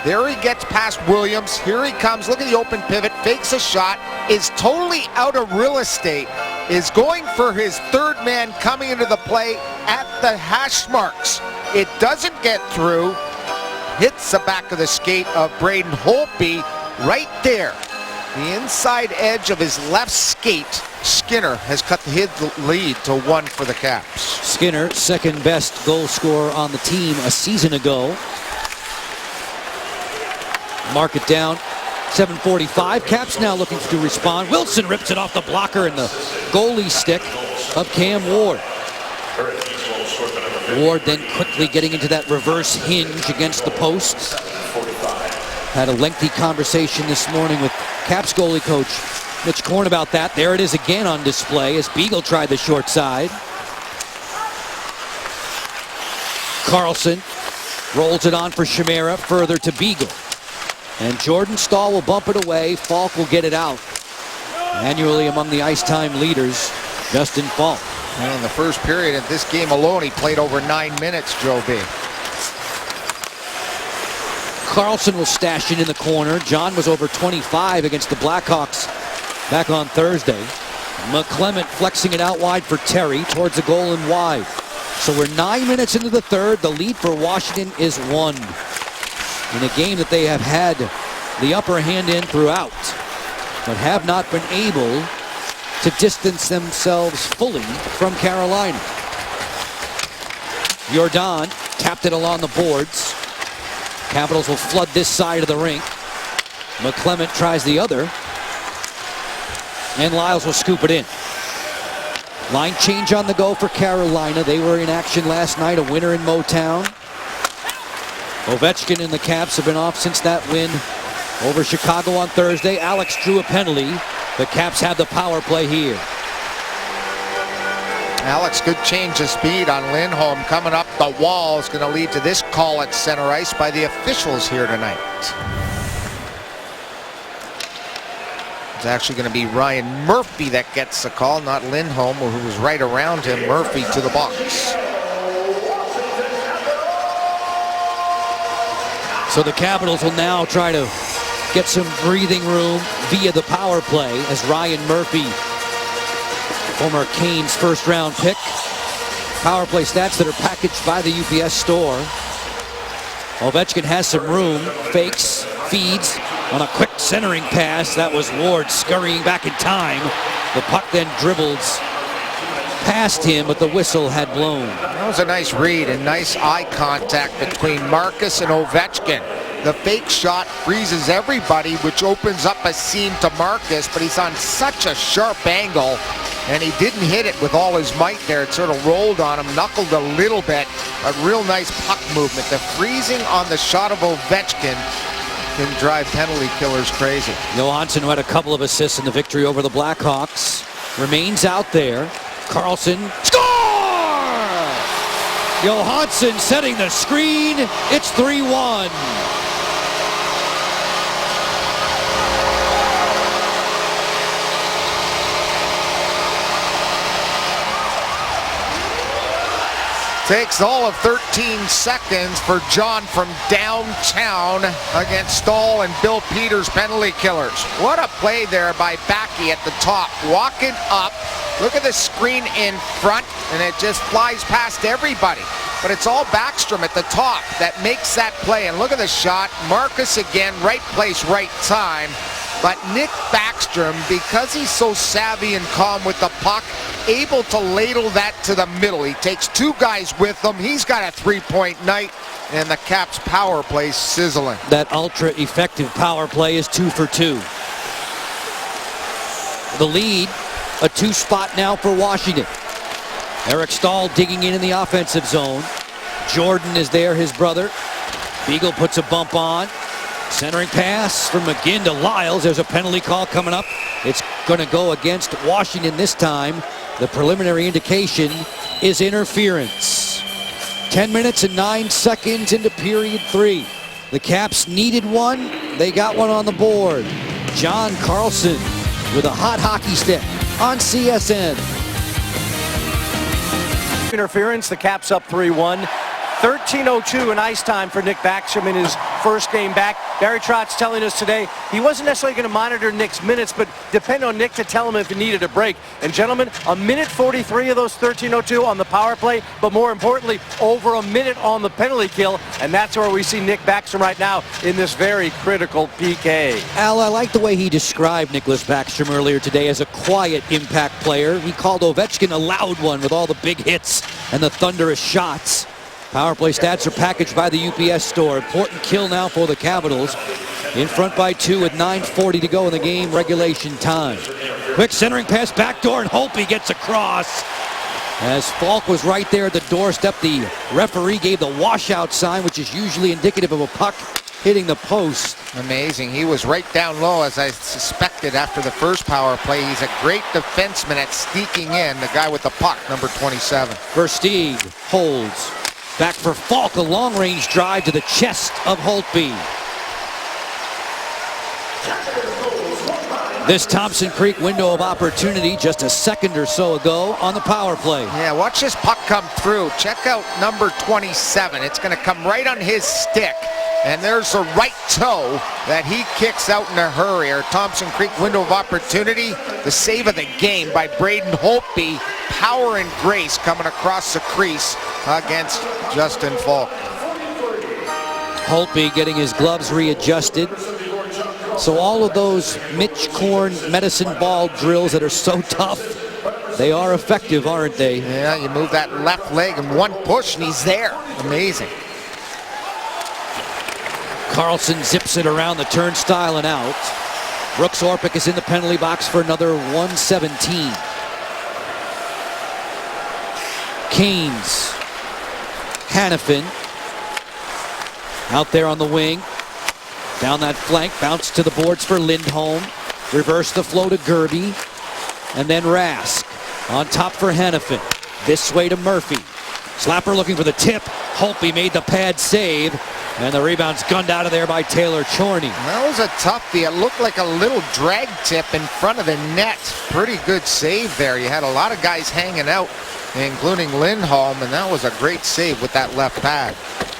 Speaker 2: There he gets past Williams. Here he comes. Look at the open pivot. Fakes a shot. Is totally out of real estate. Is going for his third man coming into the play at the hash marks. It doesn't get through. Hits the back of the skate of Braden Holtby right there. The inside edge of his left skate. Skinner has cut the lead to 1 for the Caps.
Speaker 1: Skinner, second best goal scorer on the team a season ago. Mark it down. 7:45. Caps now looking to respond. Wilson rips it off the blocker and the goalie stick of Cam Ward. Ward then quickly getting into that reverse hinge against the posts. Had a lengthy conversation this morning with Caps goalie coach Mitch Korn about that. There it is again on display as Beagle tried the short side. Carlson rolls it on for Chimera, further to Beagle. And Jordan Stahl will bump it away. Falk will get it out. Annually among the ice time leaders, Justin Falk.
Speaker 2: And in the first period of this game alone, he played over 9 minutes, Joe B.
Speaker 1: Carlson will stash it in the corner. John was over 25 against the Blackhawks back on Thursday. McClement flexing it out wide for Terry towards the goal and wide. So we're 9 minutes into the third. The lead for Washington is 1. In a game that they have had the upper hand in throughout, but have not been able to distance themselves fully from Carolina. Jordan tapped it along the boards. Capitals will flood this side of the rink. McClement tries the other. And Lyles will scoop it in. Line change on the go for Carolina. They were in action last night, a winner in Motown. Ovechkin and the Caps have been off since that win over Chicago on Thursday. Alex drew a penalty. The Caps have the power play here.
Speaker 2: Alex, good change of speed on Lindholm. Coming up the wall is going to lead to this call at center ice by the officials here tonight. It's actually going to be Ryan Murphy that gets the call, not Lindholm, who was right around him. Murphy to the box.
Speaker 1: So the Capitals will now try to get some breathing room via the power play as Ryan Murphy, former Canes first-round pick. Power play stats that are packaged by the UPS store. Ovechkin has some room, fakes, feeds on a quick centering pass. That was Ward scurrying back in time. The puck then dribbles past him, but the whistle had blown.
Speaker 2: That was a nice read and nice eye contact between Marcus and Ovechkin. The fake shot freezes everybody, which opens up a seam to Marcus, but he's on such a sharp angle, and he didn't hit it with all his might there. It sort of rolled on him, knuckled a little bit, a real nice puck movement. The freezing on the shot of Ovechkin can drive penalty killers crazy.
Speaker 1: Johansson, who had a couple of assists in the victory over the Blackhawks, remains out there. Carlson, score! Johansson setting the screen. It's 3-1.
Speaker 2: Takes all of 13 seconds for John from downtown against Stahl and Bill Peters penalty killers. What a play there by Backey at the top. Walking up. Look at the screen in front, and it just flies past everybody. But it's all Backstrom at the top that makes that play. And look at the shot. Marcus again, right place, right time. But Nick Backstrom, because he's so savvy and calm with the puck, able to ladle that to the middle. He takes two guys with him. He's got a three-point night, and the Caps power play sizzling.
Speaker 1: That ultra-effective power play is 2 for 2. The lead, a 2-spot now for Washington. Eric Stahl digging in the offensive zone. Jordan is there, his brother. Beagle puts a bump on. Centering pass from McGinn to Lyles. There's a penalty call coming up. It's going to go against Washington this time. The preliminary indication is interference. 10 minutes and 9 seconds into period 3. The Caps needed one. They got one on the board. John Carlson with a hot hockey stick on CSN.
Speaker 4: Interference, the Caps up 3-1. 13:02 in ice time for Nick Backstrom in his first game back. Barry Trotz telling us today he wasn't necessarily going to monitor Nick's minutes, but depend on Nick to tell him if he needed a break. And gentlemen, a minute 43 of those 13:02 on the power play, but more importantly, over a minute on the penalty kill. And that's where we see Nick Backstrom right now in this very critical PK.
Speaker 1: Al, I like the way he described Nicholas Backstrom earlier today as a quiet impact player. He called Ovechkin a loud one with all the big hits and the thunderous shots. Power play stats are packaged by the UPS store. Important kill now for the Capitals. In front by 2 with 9:40 to go in the game regulation time. Quick centering pass backdoor, and Holtby gets across. As Falk was right there at the doorstep, the referee gave the washout sign, which is usually indicative of a puck hitting the post.
Speaker 2: Amazing. He was right down low, as I suspected after the first power play. He's a great defenseman at sneaking in, the guy with the puck, number 27.
Speaker 1: Versteeg holds. Back for Falk, a long-range drive to the chest of Holtby. This Thompson Creek window of opportunity just a second or so ago on the power play.
Speaker 2: Yeah, watch this puck come through. Check out number 27. It's going to come right on his stick. And there's a right toe that he kicks out in a hurry. Our Thompson Creek window of opportunity. The save of the game by Braden Holtby. Power and grace coming across the crease against Justin Falk.
Speaker 1: Holtby getting his gloves readjusted. So all of those Mitch Korn medicine ball drills that are so tough, they are effective, aren't they?
Speaker 2: Yeah, you move that left leg in one push and he's there. Amazing.
Speaker 1: Carlson zips it around the turnstile and out. Brooks Orpik is in the penalty box for another 117. Canes. Hanifin. Out there on the wing. Down that flank, bounce to the boards for Lindholm. Reverse the flow to Gerby. And then Rask. On top for Hanifin. This way to Murphy. Slapper looking for the tip. Holtby made the pad save. And the rebound's gunned out of there by Taylor Chorney.
Speaker 2: That was a toughie. It looked like a little drag tip in front of the net. Pretty good save there. You had a lot of guys hanging out, including Lindholm, and that was a great save with that left pad.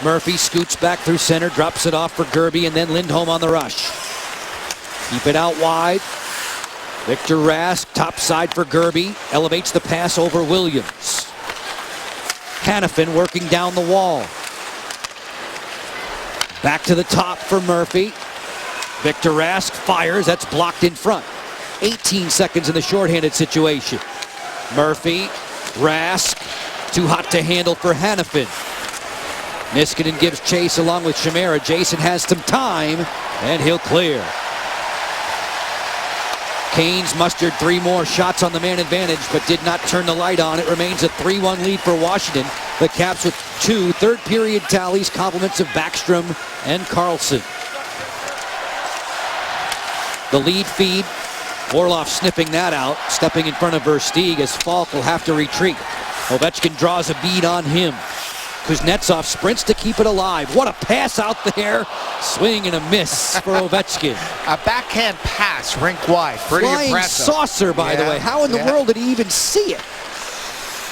Speaker 1: Murphy scoots back through center, drops it off for Gerby, and then Lindholm on the rush. Keep it out wide. Victor Rask, top side for Gerby, elevates the pass over Williams. Hanifin working down the wall. Back to the top for Murphy. Victor Rask fires, that's blocked in front. 18 seconds in the shorthanded situation. Murphy, Rask, too hot to handle for Hanifin. Niskanen gives chase along with Chimera. Jason has some time, and he'll clear. Canes mustered 3 more shots on the man advantage, but did not turn the light on. It remains a 3-1 lead for Washington. The Caps with 2 third-period tallies, compliments of Backstrom and Carlson. The lead feed, Orlov sniffing that out, stepping in front of Versteeg as Falk will have to retreat. Ovechkin draws a bead on him. Kuznetsov sprints to keep it alive. What a pass out there. Swing and a miss for Ovechkin.
Speaker 2: A backhand pass, rink wide. Pretty
Speaker 1: Flying
Speaker 2: impressive.
Speaker 1: saucer, by the way. How in the world did he even see it?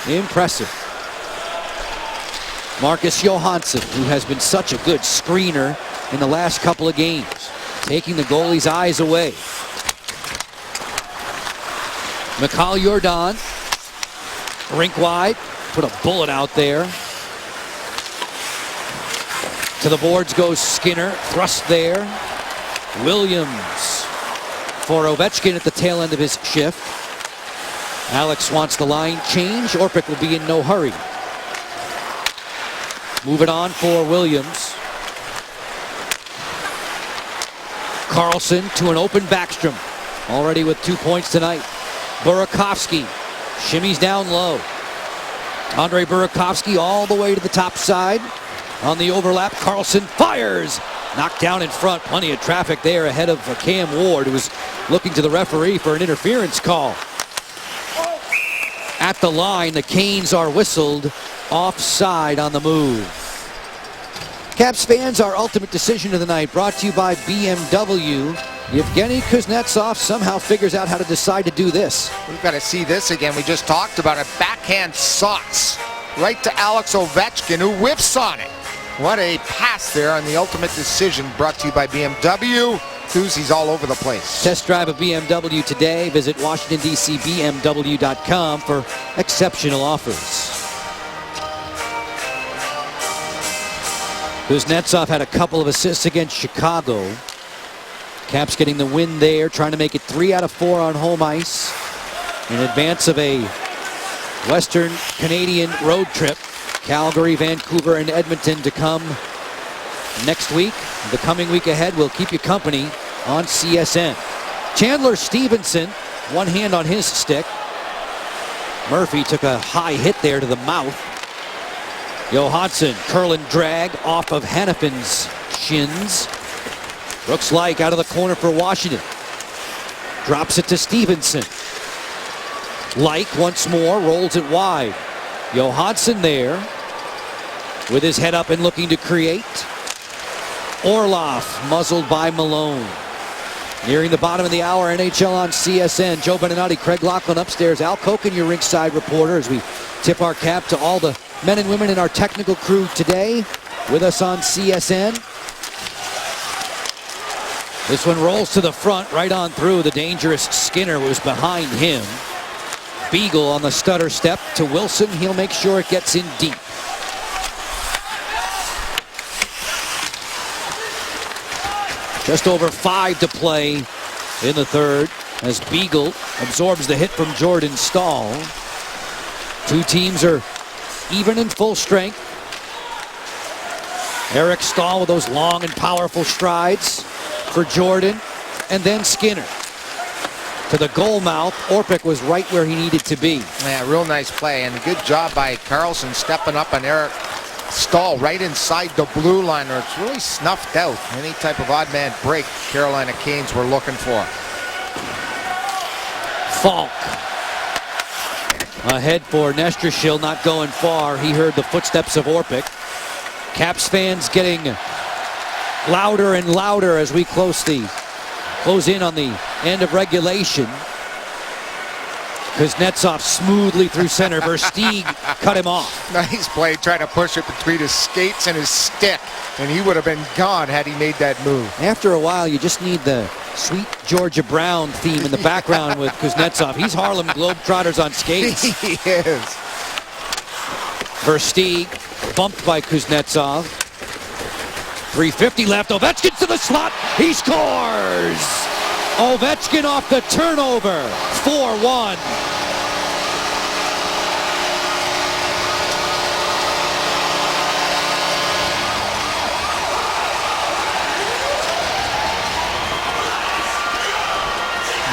Speaker 1: Impressive. Marcus Johansson, who has been such a good screener in the last couple of games, taking the goalie's eyes away. Mikhail Jordan, rink wide, put a bullet out there. To the boards goes Skinner, thrust there. Williams for Ovechkin at the tail end of his shift. Alex wants the line change. Orpik will be in no hurry. Move it on for Williams. Carlson to an open Backstrom. Already with 2 points tonight. Burakovsky shimmies down low. Andre Burakovsky all the way to the top side. On the overlap, Carlson fires. Knocked down in front. Plenty of traffic there ahead of Cam Ward, who was looking to the referee for an interference call. at the line. The Canes are whistled offside on the move. Caps fans, our ultimate decision of the night brought to you by BMW. Yevgeny Kuznetsov somehow figures out how to decide to do this.
Speaker 2: We've got to see this again. We just talked about it. Backhand sauce right to Alex Ovechkin, who whiffs on it. What a pass there on the ultimate decision, brought to you by BMW. Koozies all over the place.
Speaker 1: Test drive a BMW today. Visit WashingtonDCBMW.com for exceptional offers. Kuznetsov had a couple of assists against Chicago. Caps getting the win there, trying to make it 3 out of 4 on home ice in advance of a Western Canadian road trip. Calgary, Vancouver, and Edmonton to come next week. The coming week ahead will keep you company on CSN. Chandler Stevenson, one hand on his stick. Murphy took a high hit there to the mouth. Johansson, curl and drag off of Hannafin's shins. Brooks Laich out of the corner for Washington. Drops it to Stevenson. Laich once more rolls it wide. Johansson there with his head up and looking to create. Orlov muzzled by Malone. Nearing the bottom of the hour, NHL on CSN. Joe Beninati, Craig Laughlin upstairs. Al Koken, your rinkside reporter, as we tip our cap to all the men and women in our technical crew today with us on CSN. This one rolls to the front, right on through. The dangerous Skinner was behind him. Beagle on the stutter step to Wilson. He'll make sure it gets in deep. Just over 5 to play in the third as Beagle absorbs the hit from Jordan Staal. Two teams are even in full strength. Eric Staal with those long and powerful strides for Jordan, and then Skinner. To the goal mouth, Orpik was right where he needed to be.
Speaker 2: Yeah, real nice play, and a good job by Carlson stepping up on Eric Staal right inside the blue line, or it's really snuffed out any type of odd man break Carolina Canes were looking for.
Speaker 1: Falk ahead for Nestrashil, not going far. He heard the footsteps of Orpik. Caps fans getting louder and louder as we close in on the end of regulation. Kuznetsov smoothly through center. Versteeg cut him off.
Speaker 2: Nice play, trying to push it between his skates and his stick, and he would have been gone had he made that move.
Speaker 1: After a while, you just need the sweet Georgia Brown theme in the background with Kuznetsov. He's Harlem Globetrotters on skates.
Speaker 2: He is.
Speaker 1: Versteeg bumped by Kuznetsov. 3:50 left. Ovechkin to the slot. He scores! Ovechkin off the turnover. 4-1.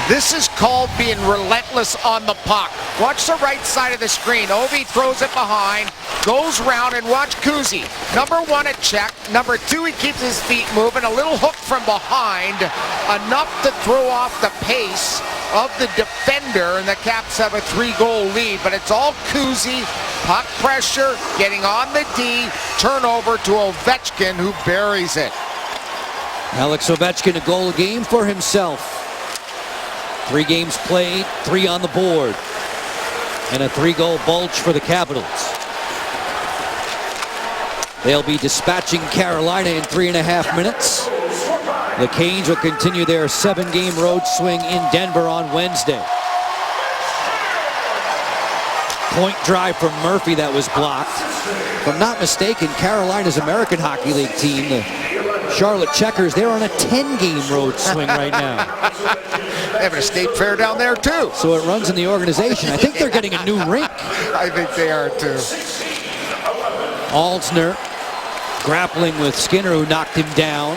Speaker 2: This is called being relentless on the puck. Watch the right side of the screen. Ovi throws it behind, goes round, and watch Kuzi. Number 1, a check. Number 2, he keeps his feet moving. A little hook from behind, enough to throw off the pace of the defender, and the Caps have a 3-goal lead. But it's all Kuzi, puck pressure, getting on the D, turnover to Ovechkin, who buries it.
Speaker 1: Alex Ovechkin, a goal a game for himself. 3 games played, 3 on the board, and a 3-goal bulge for the Capitals. They'll be dispatching Carolina in 3.5 minutes. The Canes will continue their 7-game road swing in Denver on Wednesday. Point drive from Murphy that was blocked. If I'm not mistaken, Carolina's American Hockey League team, the Charlotte Checkers, they're on a 10-game road swing right now.
Speaker 2: They have a state fair down there, too.
Speaker 1: So it runs in the organization. I think they're getting a new rink.
Speaker 2: I think they are, too.
Speaker 1: Alzner grappling with Skinner, who knocked him down.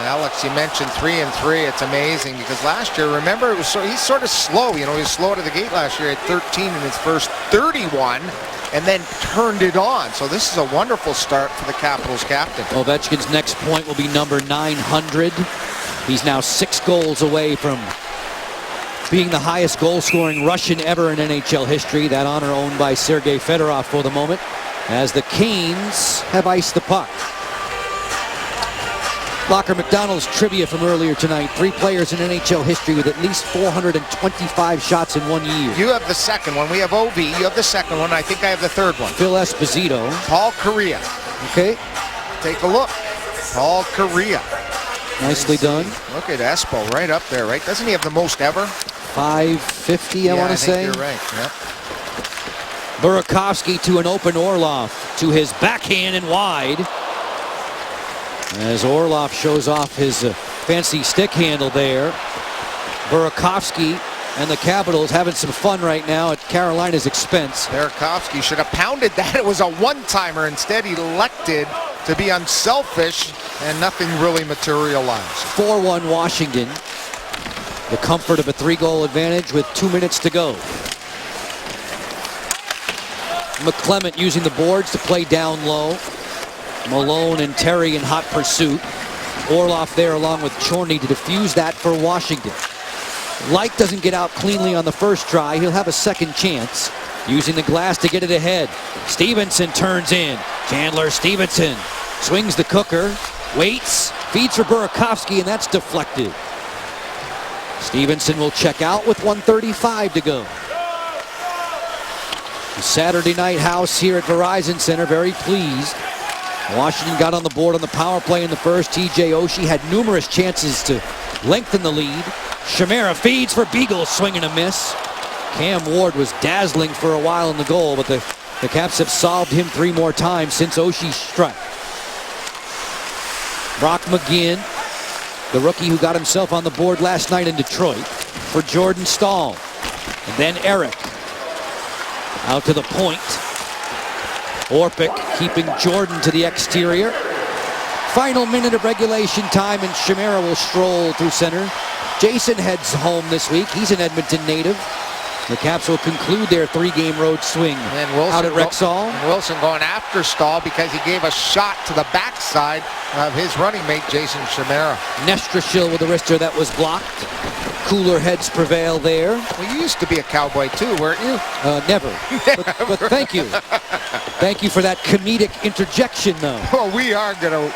Speaker 2: Alex, you mentioned 3-3. It's amazing because last year, remember, it was he's sort of slow. You know, he was slow out of the gate last year at 13 in his first 31, and then turned it on. So this is a wonderful start for the Capitals captain.
Speaker 1: Ovechkin's next point will be number 900. He's now 6 goals away from being the highest goal-scoring Russian ever in NHL history. That honor owned by Sergei Fedorov for the moment, as the Canes have iced the puck. Locker McDonald's trivia from earlier tonight. 3 players in NHL history with at least 425 shots in 1 year.
Speaker 2: You have the second one. We have OV. You have the second one. I think I have the third one.
Speaker 1: Phil Esposito.
Speaker 2: Paul Kariya.
Speaker 1: Okay.
Speaker 2: Take a look. Paul Kariya.
Speaker 1: Nicely done.
Speaker 2: Look at Espo right up there, right? Doesn't he have the most ever?
Speaker 1: 550, I want to say.
Speaker 2: You're right. Yep.
Speaker 1: Burakovsky to an open Orlov, to his backhand and wide. As Orlov shows off his fancy stick handle there. Burakovsky and the Capitals having some fun right now at Carolina's expense.
Speaker 2: Burakovsky should have pounded that. It was a one-timer. Instead, he elected to be unselfish, and nothing really materialized.
Speaker 1: 4-1 Washington. The comfort of a 3-goal advantage with 2 minutes to go. McClement using the boards to play down low. Malone and Terry in hot pursuit. Orlov there along with Chorny to defuse that for Washington. Light doesn't get out cleanly on the first try. He'll have a second chance, using the glass to get it ahead. Stevenson turns in. Chandler Stevenson swings the cooker, waits, feeds for Burakovsky, and that's deflected. Stevenson will check out with 1:35 to go. The Saturday night house here at Verizon Center very pleased. Washington got on the board on the power play in the first. TJ Oshie had numerous chances to lengthen the lead. Chimera feeds for Beagle, swing and a miss. Cam Ward was dazzling for a while in the goal, but the Caps have solved him 3 more times since Oshie struck. Brock McGinn, the rookie who got himself on the board last night in Detroit, for Jordan Staal. And then Eric out to the point. Orpik keeping Jordan to the exterior. Final minute of regulation time, and Chimera will stroll through center. Jason heads home this week. He's an Edmonton native. The Caps will conclude their 3-game road swing out at Rexall.
Speaker 2: Wilson going after Staal because he gave a shot to the backside of his running mate, Jason Chimera.
Speaker 1: Nestrashil with a wrister that was blocked. Cooler heads prevail there.
Speaker 2: Well, you used to be a Cowboy too, weren't you?
Speaker 1: Never. But thank you. Thank you for that comedic interjection, though.
Speaker 2: Well, we are going to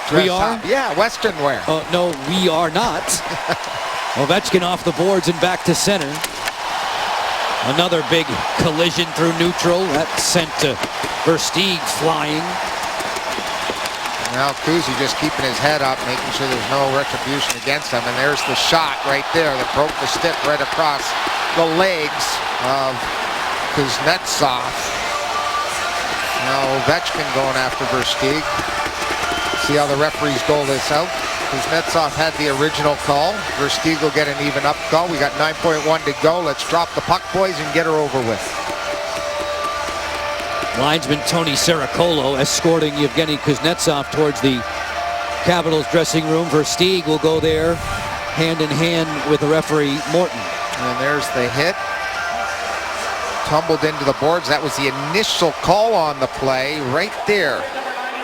Speaker 2: dress up. Yeah, Western wear.
Speaker 1: No, we are not. Ovechkin off the boards and back to center. Another big collision through neutral. That sent Versteeg flying.
Speaker 2: Now Kuzi just keeping his head up, making sure there's no retribution against him. And there's the shot right there that broke the stick right across the legs of Kuznetsov. Now Ovechkin going after Versteeg. See how the referees dole this out. Kuznetsov had the original call. Versteeg will get an even up call. We got 9.1 to go. Let's drop the puck, boys, and get her over with.
Speaker 1: Linesman Tony Seracolo escorting Yevgeny Kuznetsov towards the Capitals dressing room. Versteeg will go there hand in hand with the referee Morton.
Speaker 2: And there's the hit. Tumbled into the boards. That was the initial call on the play right there.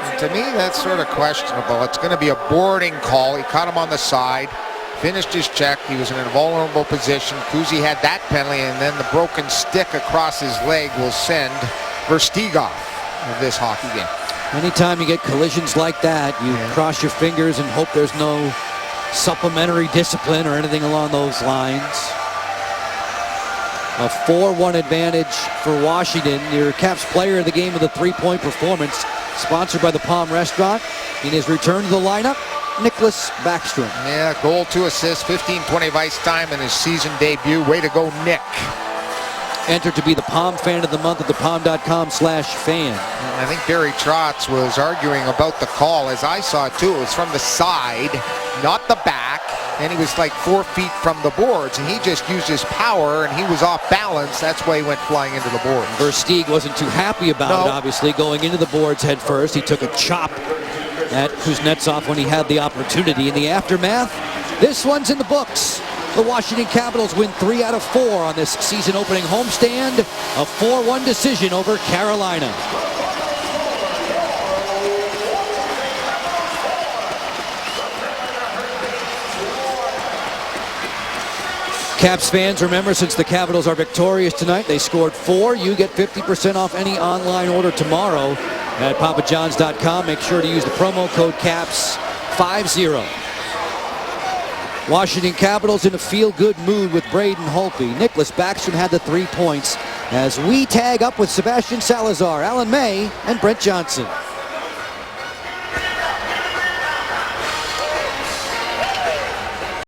Speaker 2: And to me, that's sort of questionable. It's going to be a boarding call. He caught him on the side, finished his check. He was in a vulnerable position. Kuzi had that penalty, and then the broken stick across his leg will send Versteeg off of this hockey game.
Speaker 1: Anytime you get collisions like that, you cross your fingers and hope there's no supplementary discipline or anything along those lines. A 4-1 advantage for Washington. Your Caps player of the game with a 3-point performance, sponsored by the Palm Restaurant. In his return to the lineup, Nicholas Backstrom.
Speaker 2: Yeah, goal, 2 assists, 15-20 of ice time in his season debut. Way to go, Nick.
Speaker 1: Entered to be the Palm Fan of the Month at thepalm.com/fan.
Speaker 2: I think Barry Trotz was arguing about the call, as I saw it too. It was from the side, not the back, and he was like 4 feet from the boards, and he just used his power, and he was off balance. That's why he went flying into the board.
Speaker 1: Versteeg wasn't too happy about it, obviously, going into the boards head first. He took a chop at Kuznetsov when he had the opportunity. In the aftermath, this one's in the books. The Washington Capitals win 3 out of 4 on this season-opening homestand. A 4-1 decision over Carolina. Caps fans, remember, since the Capitals are victorious tonight, they scored 4. You get 50% off any online order tomorrow at papajohns.com. Make sure to use the promo code CAPS50. Washington Capitals in a feel-good mood with Braden Holtby. Nicholas Backstrom had the 3 points as we tag up with Sebastian Salazar, Alan May, and Brent Johnson.